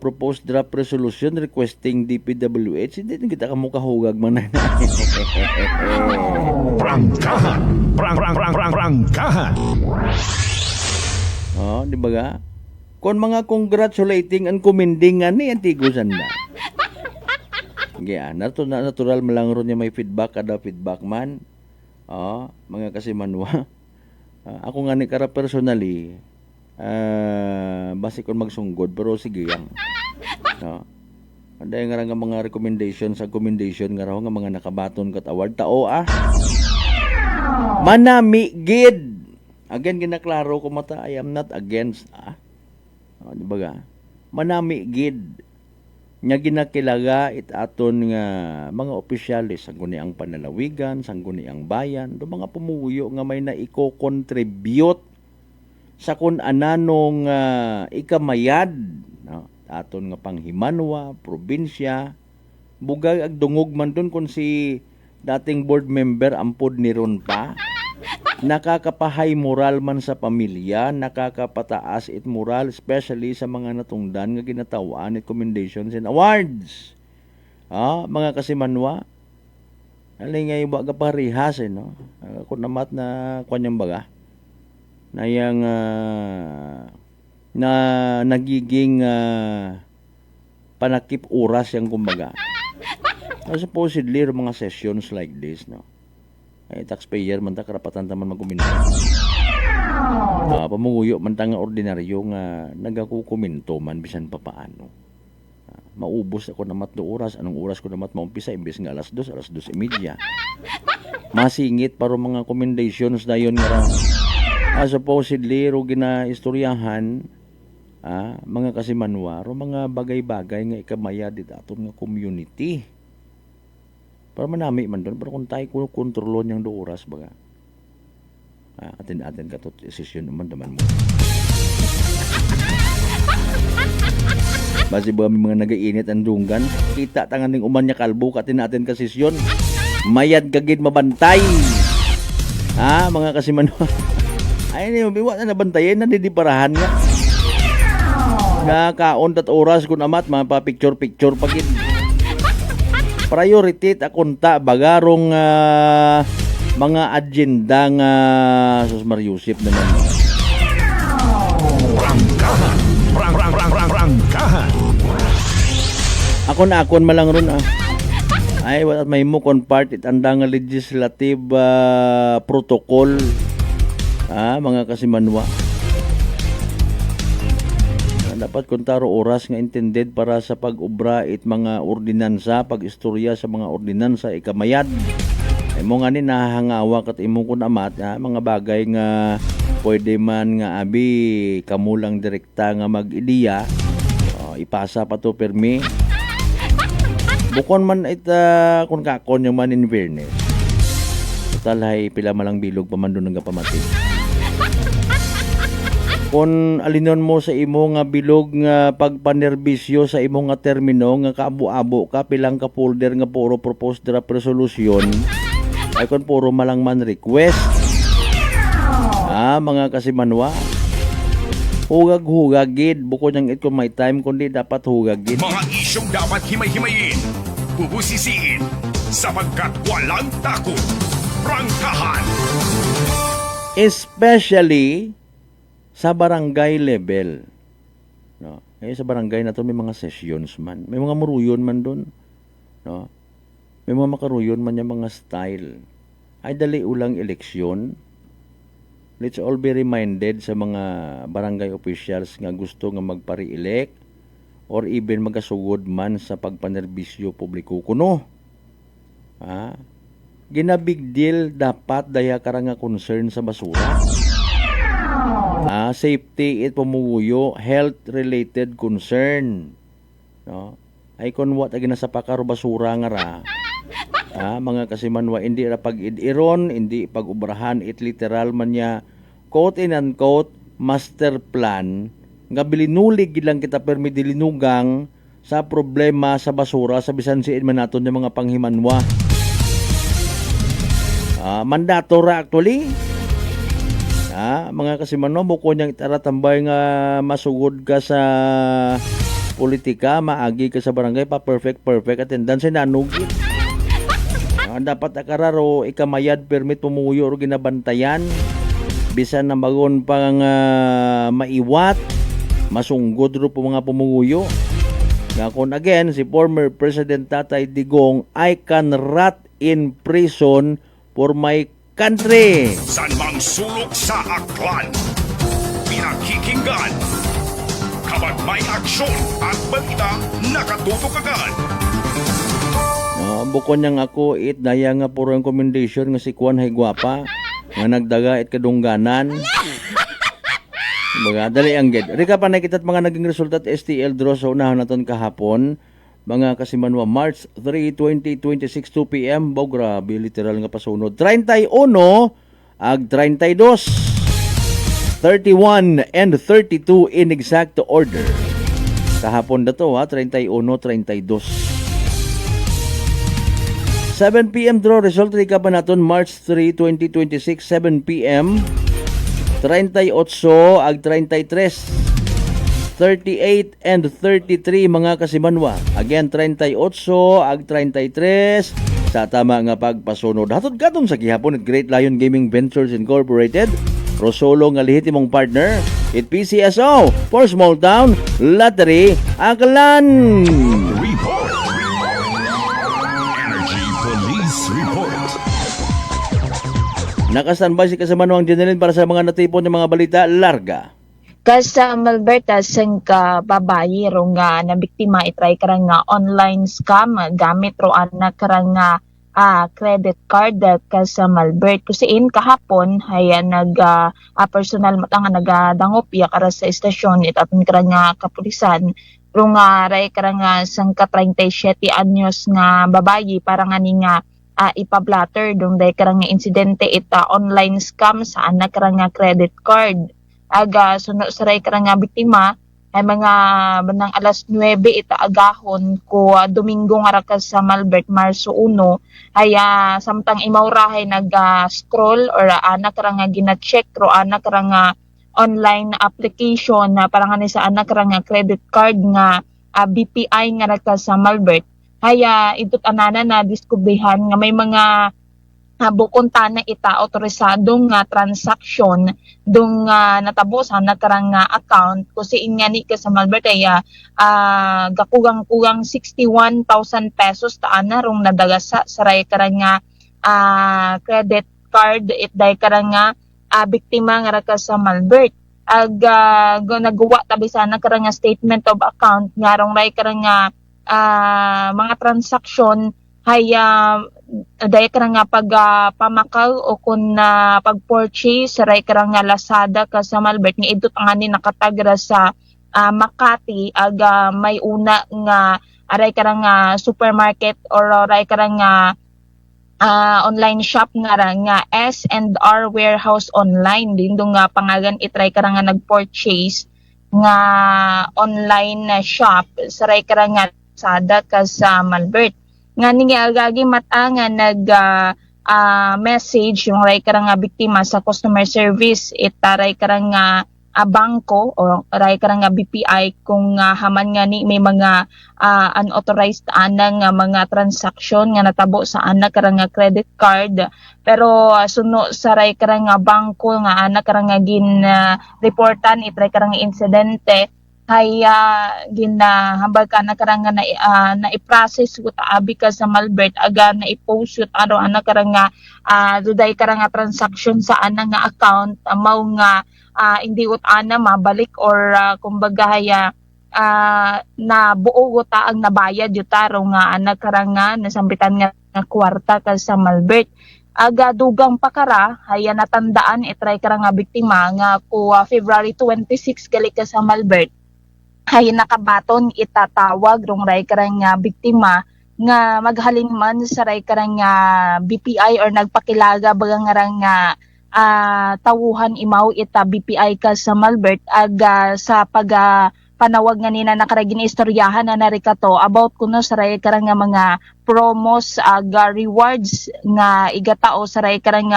proposed draft resolution requesting DPWH. Hindi kita kamukahugag man. Prangkahan! Prangkahan! Oh, di ba ga? Kung mga congratulating and commending nga ni antigusan na. Natural malang ron niya may feedback kada feedback man. Oh, mga kasimanwa. Ako nga ni kara personally, basi kon magsunggod, pero sige yang. No? Anday nga mga recommendation nga raw nga mga nakabaton kat award tao manami gid. Again ginaklaro ko mata, I am not against di ba ga? Manami gid. Nya ginakilaga it aton nga mga opisyalis sang guni ang panalawigan, sang guni ang bayan, do mga pumuyo nga may naiko-contribute sa kun ananong ikamayad, no? Aton nga panghimanwa, probinsya, bugag ag dungog man dun kun si dating board member ampod ni ron pa. Nakakapahay moral man sa pamilya, nakakapataas it moral, especially sa mga natungdan nga ginatawaan it commendations and awards. Mga kasimanwa, alay nga iba ka parihas, no? Kung namat na kanyang baga, na yung na nagiging panakip oras yung kumbaga. Supposedly, mga sessions like this, no? Ay taxpayer man ta karapatan taman magkomento. Pamunguyo man ta nga ordinaryo nga nagakukomento man bisan pa paano. Maubos ako na matdo oras, anong oras ko na maumpisa imbes nga alas 2:30. Masingit para mga commendations dayon nga supposedly ro gina istoryahan mga kasimanwa ro mga bagay-bagay nga ikamaya dit aton nga community. Para manami man doon, pero kung tayo kontrolon yung do oras, baga, atin ka to, desisyon naman mo. Basi ba may mga nagainit ang dunggan, kita tangan ng uman niya kalbo, katin natin kasisyon, mayad kagid mabantay. Mga kasimanwa. Ay, biwa na nabantayin, nadidiparahan nga. Kaon tat oras kung amat, mapapicture-picture pagid. Priority akunta bagarong mga agenda nga Sus Mariusip naman. Prangkahan. Akon malang ron ay wat may mo kon part it andang nga legislative protocol mga kasimanwa. Dapat kontaro oras nga intended para sa pag-ubra it mga ordinansa, pag-istorya sa mga ordinansa ikamayad. Imo nga ni nahangawa kat imo kun amat mga bagay nga pwede man nga abi kamulang direkta nga mag-ideya ipasa pa to permi. Bukon man ita kun kakon yung man in fairness. Total hay pila malang bilog pa man doon nga pamatig. Kung alinon mo sa imo nga bilog nga pagpanerbisyo sa imo nga termino nga kaabo-abo ka pilang ka folder nga puro proposed draft resolution ay kung puro malang man request mga kasimanwa hugag-hugagid bukod ng it kung may time kundi dapat hugagid Mga isyong dapat himay-himayin, bubusisiin, sapagkat walang takot. Prangkahan! Especially sa barangay level. No? Sa barangay na to may mga sessions man. May mga muruyon man doon. No? May mga makaruyon man yung mga style. Ay dali ulang eleksyon. Let's all be reminded sa mga barangay officials nga gusto nga magpare-elect or even magasugod man sa pagpanerbisyo publiko kuno. Ginabig deal dapat daya karang nga concern sa basura. Safety at pumuguyo, health-related concern. No? Ay kung what agin sa pakaro basura nga ra, mga kasimanwa, hindi ra pag-idiron, hindi pag-ubrahan, it literal man niya, quote and unquote, master plan, nga bilinulig lang kita permi dilinugang sa problema sa basura sa bisan siin man naton yung mga panghimanwa. Mandato ra actually. Mga kasimanwa, buko niyang itaratambay nga masugod ka sa politika, maagi ka sa barangay, perfect attendance ay nanugit. Dapat akararo, ikamayad, permit, pumuyo, o ginabantayan, bisan na bagon pang maiwat, masunggod ro po mga pumuyo. Kung again, si former President Tatay Digong, I can rot in prison for my country. San mang sulok sa aklan, pinakikinggan, kapag may aksyon at balita, nakatutok agad. Bukon niyang ako it daya nga puro ang commendation nga si Kwan hay gwapa nga nagdaga it kadungganan. Baga dali ang ged. Rika pa nakita mga naging resulta at STL draw sa unahan naton kahapon. Mga kasimanwa, March 3, 2026, 2 p.m. Grabe, literal nga pasunod. 31 ag 32. 31 and 32 in exact order. Kahapon na to 31, 32. 7 p.m. draw result. Rika pa naton March 3, 2026, 7 p.m. 38 ag 33. 38 and 33 mga kasimanwa. Again, 38 ag 33 sa tama nga pagpasunod. Hatod katon sa gihapon at Great Lion Gaming Ventures Incorporated. Rosolo nga lehitimong partner. It PCSO for Small Town Lottery Aklan. Report. Energy Police Report. Nakastanbay si Kasamanwang Janelin para sa mga natipon ng mga balita larga. Kasa Malberta sang ka babayi ro nga nabiktima itry karang nga online scam gamit ro anak karang nga credit card kasa Malbert kusiin kahapon haya personal matang nga nagadangop ya kara sa estasyon itatun karang nga kapulisan ro nga ray karang nga sang ka 37 anyos nga babayi para nga ni nga ipablatter dong day karang nga insidente ita online scam sa anak karang nga credit card. Aga suno saray karang nga biktima ay mga bandang alas 9 ita agahon ko Domingo nga ra sa Malbert Marso 1 ay samtang imawrahay scroll or anak karang nga gina-check ro anak karang nga online application na parang nga sa anak karang nga credit card nga BPI nga ra sa Malbert ay itot anana na diskubrihan nga may mga bukon tana ita otorisadong nga transaksyon dung natabo sa nakarang nga account kasi inyani ka sa Malbert ay gakugang-kugang 61,000 pesos taan na rong nadagasa saray karang nga credit card itday karang nga biktima nga raka sa Malbert nagawa tabi sana karang nga statement of account nga rong ray karang nga mga transaksyon hay dahil ka nga pamakaw o kung pag-purchase ray ka nga Lazada ka sa Malbert nga idot nga ni nakatagra sa Makati may una nga aray ka nga supermarket or aray ka nga online shop nga S&R Warehouse Online din do nga pangagan itry ka nga nag-purchase nga online shop sa ray ka nga Lazada ka sa Malbert nga agagi mata nga message yung ray karang biktima sa customer service itaray karang bangko o ray karang BPI kung haman nga ni may mga unauthorized anang mga transaksyon nga natabo sa anak karang credit card pero suno sa ray karang bangko nga anak karang gin reportan itray karang insidente kaya ginahambal ka na karang na i-process ko abi ka sa Malbert aga na i-post yun ana karang duday karang transaction sa ana nga account mao nga hindi ut ana mabalik or kumbaga haya na buo ta ang nabayad yutaro nga ana karang nasambitan nga kwarta ka sa Malbert aga dugang pakara haya natandaan itry karang biktima nga ku February 26 gali ka sa Malbert hay nakabaton itatawag rong ray karang biktima nga maghalin man sa ray karang BPI or nagpakilaga baga nga tawuhan imaw ita BPI ka sa Malbert aga sa panawag nga nina nakaragin istoryahan na narikato about kuno sa ray karang mga promos aga rewards nga igatao sa ray karang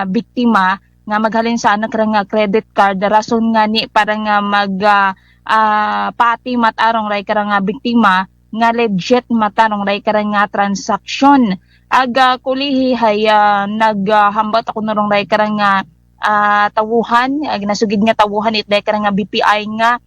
biktima nga maghalin sa anak karang credit card rason nga ni parang pati matarong ray karang biktima nga legit matarong ray karang transaksyon aga kulihi hay naghambat ako norong ray karang tawuhan ginasugid nga tawuhan itday karang BPI nga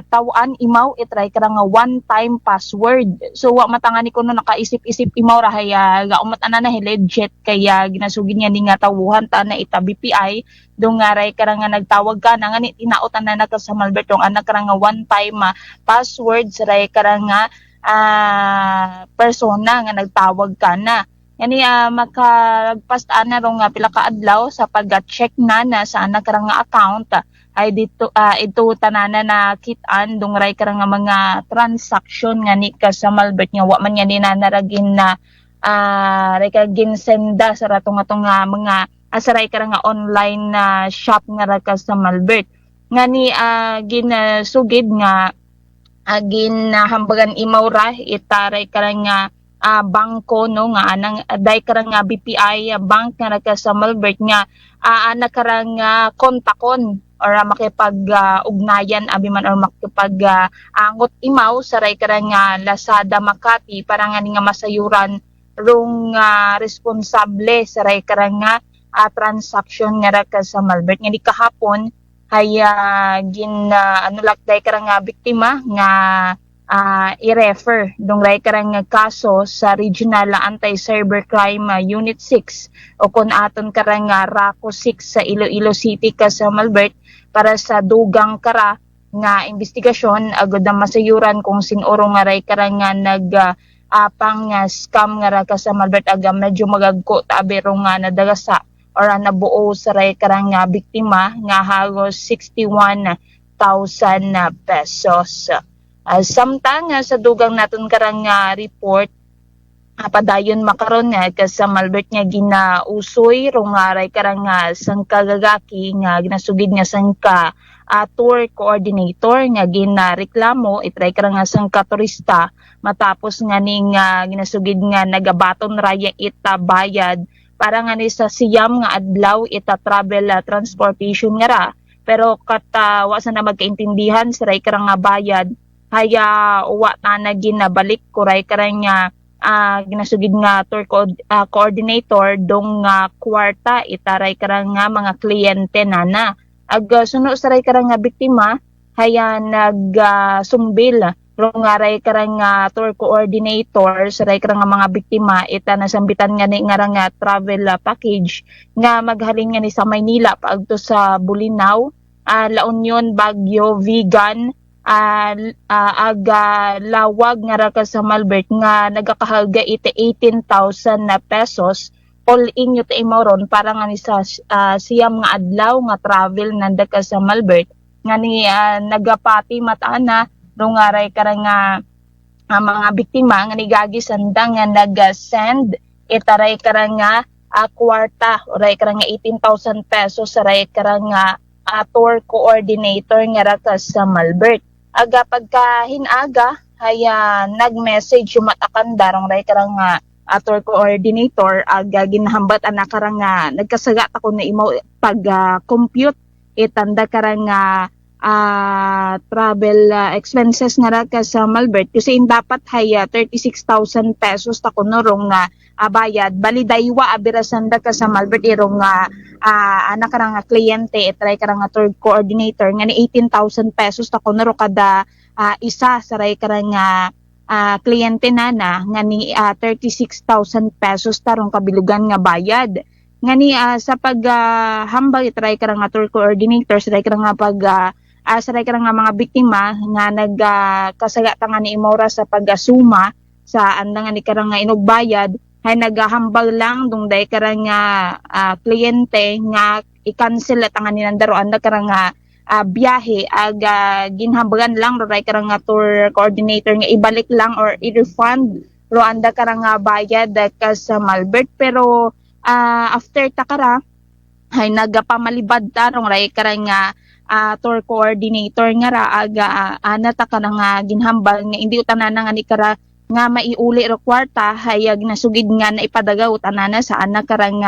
tawaan imaw itry karang one time password so wa matangani ko no nakaisip-isip imaw ra hay gaumat ana na legit kaya ginasugid niya ni nga tawuhan ta na ita BPI dong nga ray karang nagtawag ka na nga ni tinaotan na naka sa Malbert dong anak karang one time password sa ray karang persona nga nagtawag ka na yani makalagpas ana rong pila ka adlaw sa pag-check na sa anak karang account ay dito ito tanana na kitaan dong ray karang mga transaksyon nga ni ka sa Malbert nga wa man nga ninanaragin na ray karang senda sa ratong mga asaray karang online na shop nga ra ka sa Malbert nga ni ginasugid nga ginhambagan imaw ra itaray karang bangko no nga anang day karang BPI bank nga ra ka sa Malbert nga anak karang kontakon or makipag-ugnayan abi man or makipag-angot imaw sa ray karang Lazada Makati para nga ni nga masayuran rong responsable sa ray karang transaction nga ra ka sa Malbert nga di kahapon hay lakday karang biktima nga i-refer dong ray karang kaso sa Regional Anti-Cybercrime Unit 6 o kun aton karang RACO 6 sa Iloilo City ka sa Malbert para sa dugang kara nga investigasyon agud na masayuran kung sinuro nga ray karang pang scam nga ra ka sa Malbert aga medyo magagko tabi ro nga nadagasa or nabuo sa ray karang biktima nga halos 61,000 pesos. Samtang sa dugang naton karang report padayon makaron nga sa Malbert nga ginausoy rong ray karang sangka gagaki nga ginasugid nga sangka tour coordinator nga ginareklamo itray karang sangka turista matapos nga ning ginasugid nga nagabaton raya ita bayad para nga ni sa siyam nga adlaw ita travel transportation nga ra pero wa sa na magkaintindihan sa ray karang bayad haya wa ta na ginabalik ko ray karang ginasugid nga tour coordinator dong kwarta itaray karang nga mga kliyente nana. Ag suno saray karang nga biktima haya sumbil rungaray karang tour coordinator saray karang nga mga biktima ita nasambitan nga ni nga travel package nga maghalin nga ni sa Maynila paagto sa Bulinaw, La Union, Baguio, Vigan, lawag nga ra ka sa Malbert nga nagakahalga iti 18,000 na pesos all in yu ron para nga ni sa siyam nga adlaw nga travel nanda ka sa Malbert nga ni nagapati matana rong aray karang mga biktima nga nigagi sanda nga nag-send itaray karang kwarta oray karang 18,000 pesos saray karang tour coordinator nga ra ka sa Malbert. Aga pagka hinaga haya nag-message yung matakan darong ray karang tour coordinator aga ginahambat anak karang nagkasagat ako na imo pag compute itanda karang travel expenses nga ra ka sa Malbert kasi dapat haya 36,000 pesos ta kuno rong bayad bali daywa abirasanda ka sa Malbert irong anak karang kliyente itry karang tour coordinator nga ni 18,000 pesos ta kuno ro kada isa saray karang kliyente nana nga ni 36,000 pesos tarong kabilugan nga bayad nga ni sa paghambal itry karang tour coordinator saray karang saray karang mga biktima nga nagkasagata nga ni imora sa pagasuma sa andang ni karang inugbayad hay naghahambal lang dung day karang kliyente nga i-cancel at nga ninandaro anda karang biyahe ginhambagan lang ray karang tour coordinator nga ibalik lang or i-refund ro anda karang bayad ka sa Malbert pero after takara hay nagapamalibad tarong ray karang tour coordinator nga ra anata ka nga ginhambal nga hindi utanana nga ni kara nga maiuli ro kwarta hayag nasugid nga na ipadagaw utanana sa anak karang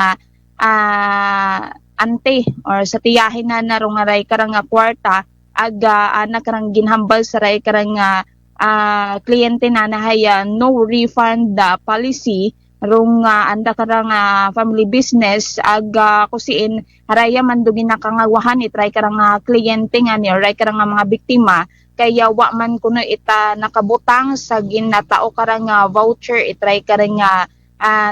ante or sa tiyahin na rong ray karang kwarta anak karang ginhambal sa ray karang kliyente na haya no refund policy rong anda karang family business kusiin haraya man dugin nakangawahan itry karang kliyente nga ni ray karang mga biktima kaya wa man kuno ita nakabutang sa ginatao karang voucher itry karang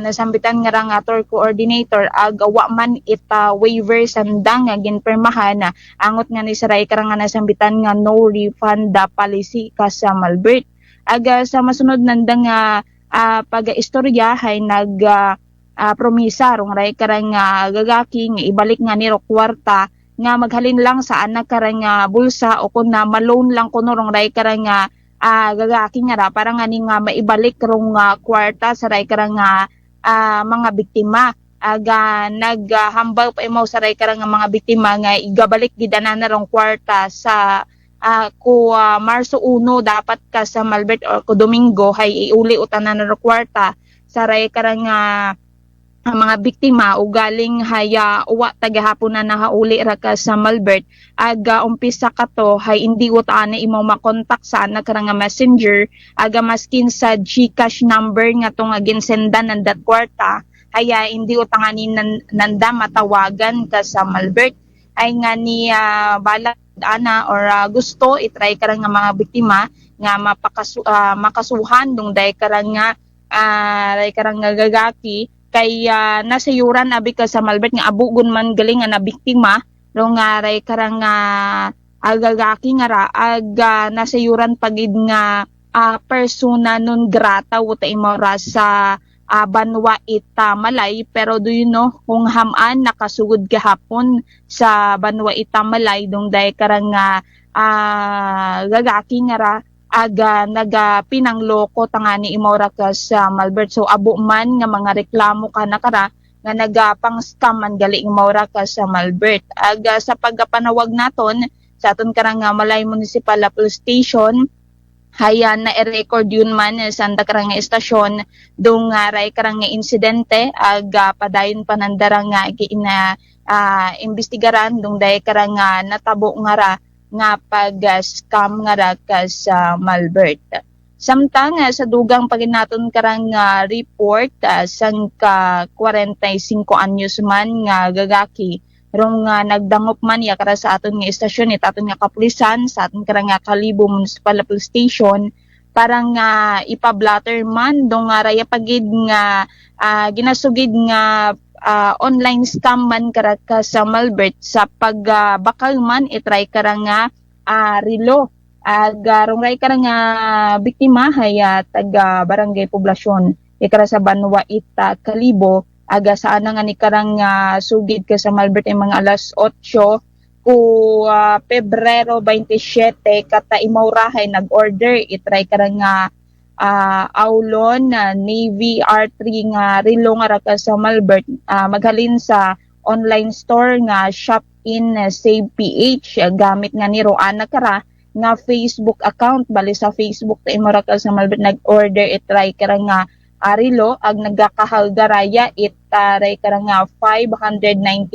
nasambitan nga rang tour coordinator wa man ita waiver sandang nga ginpermahan angot nga ni saray karang nasambitan nga no refund policy ka sa Malbert. Sa masunod nandang pag-istorya hay promisa rong ray karang gagaki nga ibalik nga ni ro kwarta nga maghalin lang sa anak karang bulsa o kun na malone lang kuno rong ray karang gagaki nga ra para nga ni nga maibalik rong kwarta sa ray karang mga biktima naghambal pa imo sa ray karang mga biktima nga igabalik gidanan na rong kwarta sa Marso 1 dapat ka sa Malbert or ko Domingo hay iuli utanan na kwarta sa ray karang mga biktima ugaling haya uwa tagahapon na nahauli ra ka sa Malbert umpisa ka to hay hindi utaan imo makontak sa anak karang messenger maskin sa GCash number nga to nga ginsendan ng dat kwarta haya hindi utanganin nanda matawagan ka sa Malbert ay nga ni balak ana or gusto itry karang mga biktima nga makasuhan dung day karang ray karang gagaki kaya nasayuran abi ka sa Malbert nga abugon man galing nga nabiktima rong ray karang agagaki nga ra nasayuran pagid nga persona non grata uta imora sa Banwa Itamalay pero do you know kung haman nakasugod gahapon sa Banwa Itamalay dong day karang gagaki nga ra pinangloko tangani imora ka sa Malbert so abo man nga mga reklamo ka nakara nga nagapang scam man gali imora ka sa Malbert sa pagpanawag naton sa aton karang Malay Municipal Police Station haya na i-record yun man sa anda karang estasyon dong ray karang insidente padayon panandara nga imbestigaran dong day karang natabo nga ra nga pag-scam nga ra ka sa Malbert. Samtang sa dugang paginaton karang report sang ka 45 anyos man nga gagaki rong nagdangop man ya kara sa aton nga istasyon aton nga kapulisan sa aton karang Kalibo Municipal Police Station parang ipablatter man dong raya pagid nga ginasugid nga online scam man kara ka sa Malbert sa pagbakal man itry karang relo garong ray karang biktima haya taga barangay poblasyon ikara sa Banwa Ita Kalibo aga saan nga ni karang sugid ka sa Malbert ay mga alas 8 ku Pebrero 27 kata imawrahay nag-order itry karang Aulon Navy R3 nga relo nga ra sa Malbert maghalin sa online store nga Shop in Save PH gamit nga ni Roana kara nga Facebook account bali sa Facebook ta imara ka sa Malbert nag-order itry karang arilo ag nagakahalgaraya itaray karang 599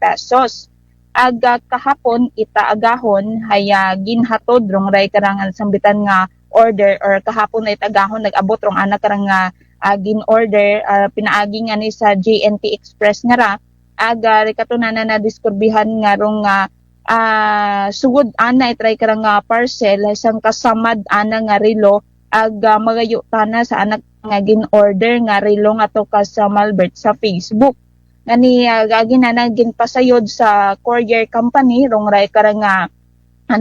pesos ag kahapon itaagahon haya ginhatod rong ray karang sambitan nga order or kahapon na itagahon nag-abot rong anak karang gin order pinaagi nga ni sa JNT Express nga ra aga rekatunanan na diskurbihan nga rong sugod ana itry karang parcel isang kasamad ana nga relo ag magayo tana sa anak nga gin-order nga relo nga to ka sa Malbert sa Facebook ngani ginana ginpasayod sa courier company rong ray karang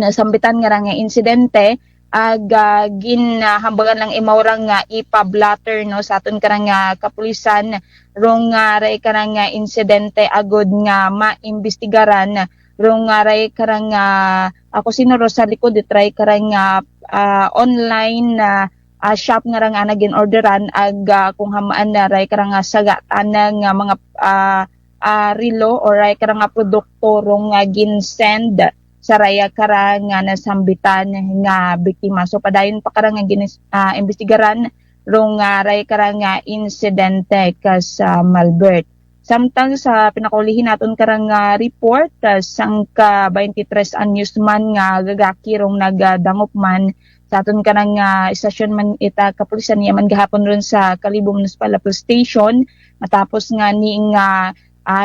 sambitan nga nga insidente ag ginhambagan lang imawrang nga ipablatter no sa aton karang kapulisan rong ray karang insidente agod nga maimbestigaran rong ray karang ako sinuro sa likod itry karang online shop nga rang nagin orderan ag kung hamaan na ray karang saga tanang mga relo or ray karang produkto rong gin-send sa raya karang nasambitan nga biktima. So padayon pa karang imbestigaran rong ray karang insidente kas Malbert. Samtang sa pinakaulihin naton karang report sang ka 23 anyos man nga gagaki rong nagdangop man sa aton kanang istasyon man ita kapulisan niya man gahapon ron sa Kalibo Municipal Police Station matapos nga ni nga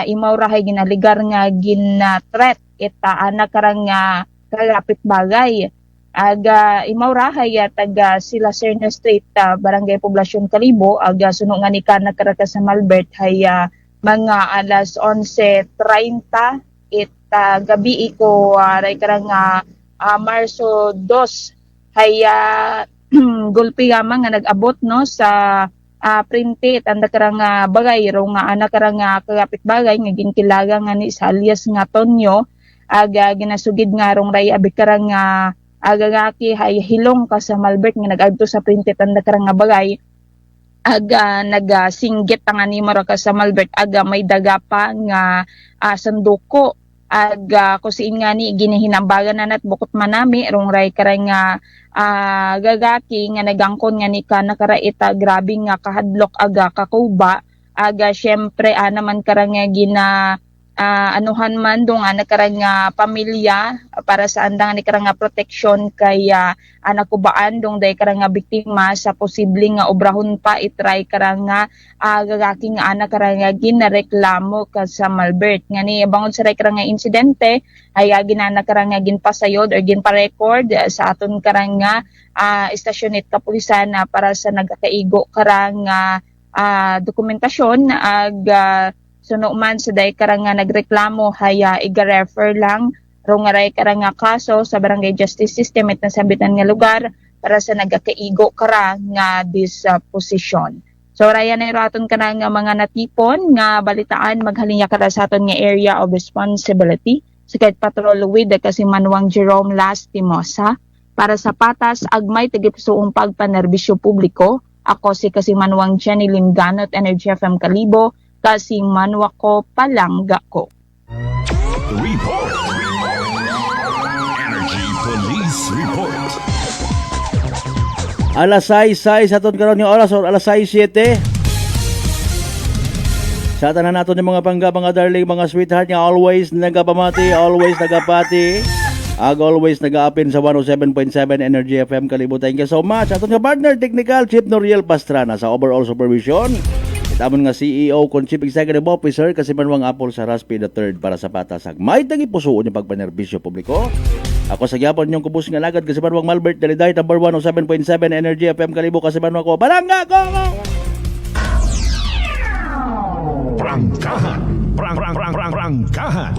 imawrahay ginaligar nga gin-threat ita anak karang kalapit bagay aga imawrahay taga sila Serna Street barangay Poblasyon Kalibo aga suno nga ni kana karaka sa Malbert haya mga alas 11:30 ita gabi ko ray karang Marso 2 haya gulpi gamang nga nag-abot no sa printed anda karang bagay rong anak karang kagapit bagay nga ginkilaga nga ni sa alias nga Tonyo aga ginasugid nga rong ray abi karang agagaki hay hilong ka sa Malbert nga nag-adto sa printed anda karang bagay aga nagasinggit ang animo ra ka sa Malbert aga may daga pa nga sanduko aga kusiin nga ni ginihinambagan na nat bukot manami rong ray karang gagaki nga nagangkon nga ni kana kara ita grabe nga kahadlok aga kakuba aga syempre naman karang gina anuhan man dong karang pamilya para sa andang ni karang proteksyon kay nakubaan dong day karang biktima sa posibleng nga obrahon pa itry karang gagaki nga anak karang ginareklamo ka sa Malbert ngani bangod sa karang insidente ay ginana karang ginpasayod or ginpa-record sa aton karang istasyon it kapulisan para sa nagkaigo karang dokumentasyon ag suno man sa day karang nagreklamo haya iga-refer lang rong aray karang kaso sa Barangay Justice System at nasambitan nga lugar para sa nagkaigo kara nga disposition. So raya na iraton ka nga mga natipon nga balitaan maghalinya kara sa aton nga area of responsibility sa kahit patrol with kasi Manuang Jerome Lastimosa para sa patas agmay tagipusoong pagpanerbisyo publiko. Ako si kasi Manuang Jenny Linganot Energy FM Kalibo kasi manwa ko palangga ko. Report. Energy Police Report. Alas 6 sa aton karon nga oras or alas 6:07. Sa tanan naton yung mga pangga, mga darling, mga sweetheart nga always nagapamati, always nagapati. always nag-aapin sa 107.7 Energy FM Kalibo. Thank you so much. Atong nga partner technical Chief Noriel Pastrana sa overall supervision. Itamon nga CEO kon Chief Executive Officer kasi manwang Apple sa Raspi III para sa patasag. May tagi pusoon yung pagpanerbisyo publiko. Ako sa gyapon yung kubus nga lagad kasi manwang Malbert Daliday number 107.7 Energy FM Kalibo kasi manwang ko. Barangga ko! Prangkahan. Prangkahan.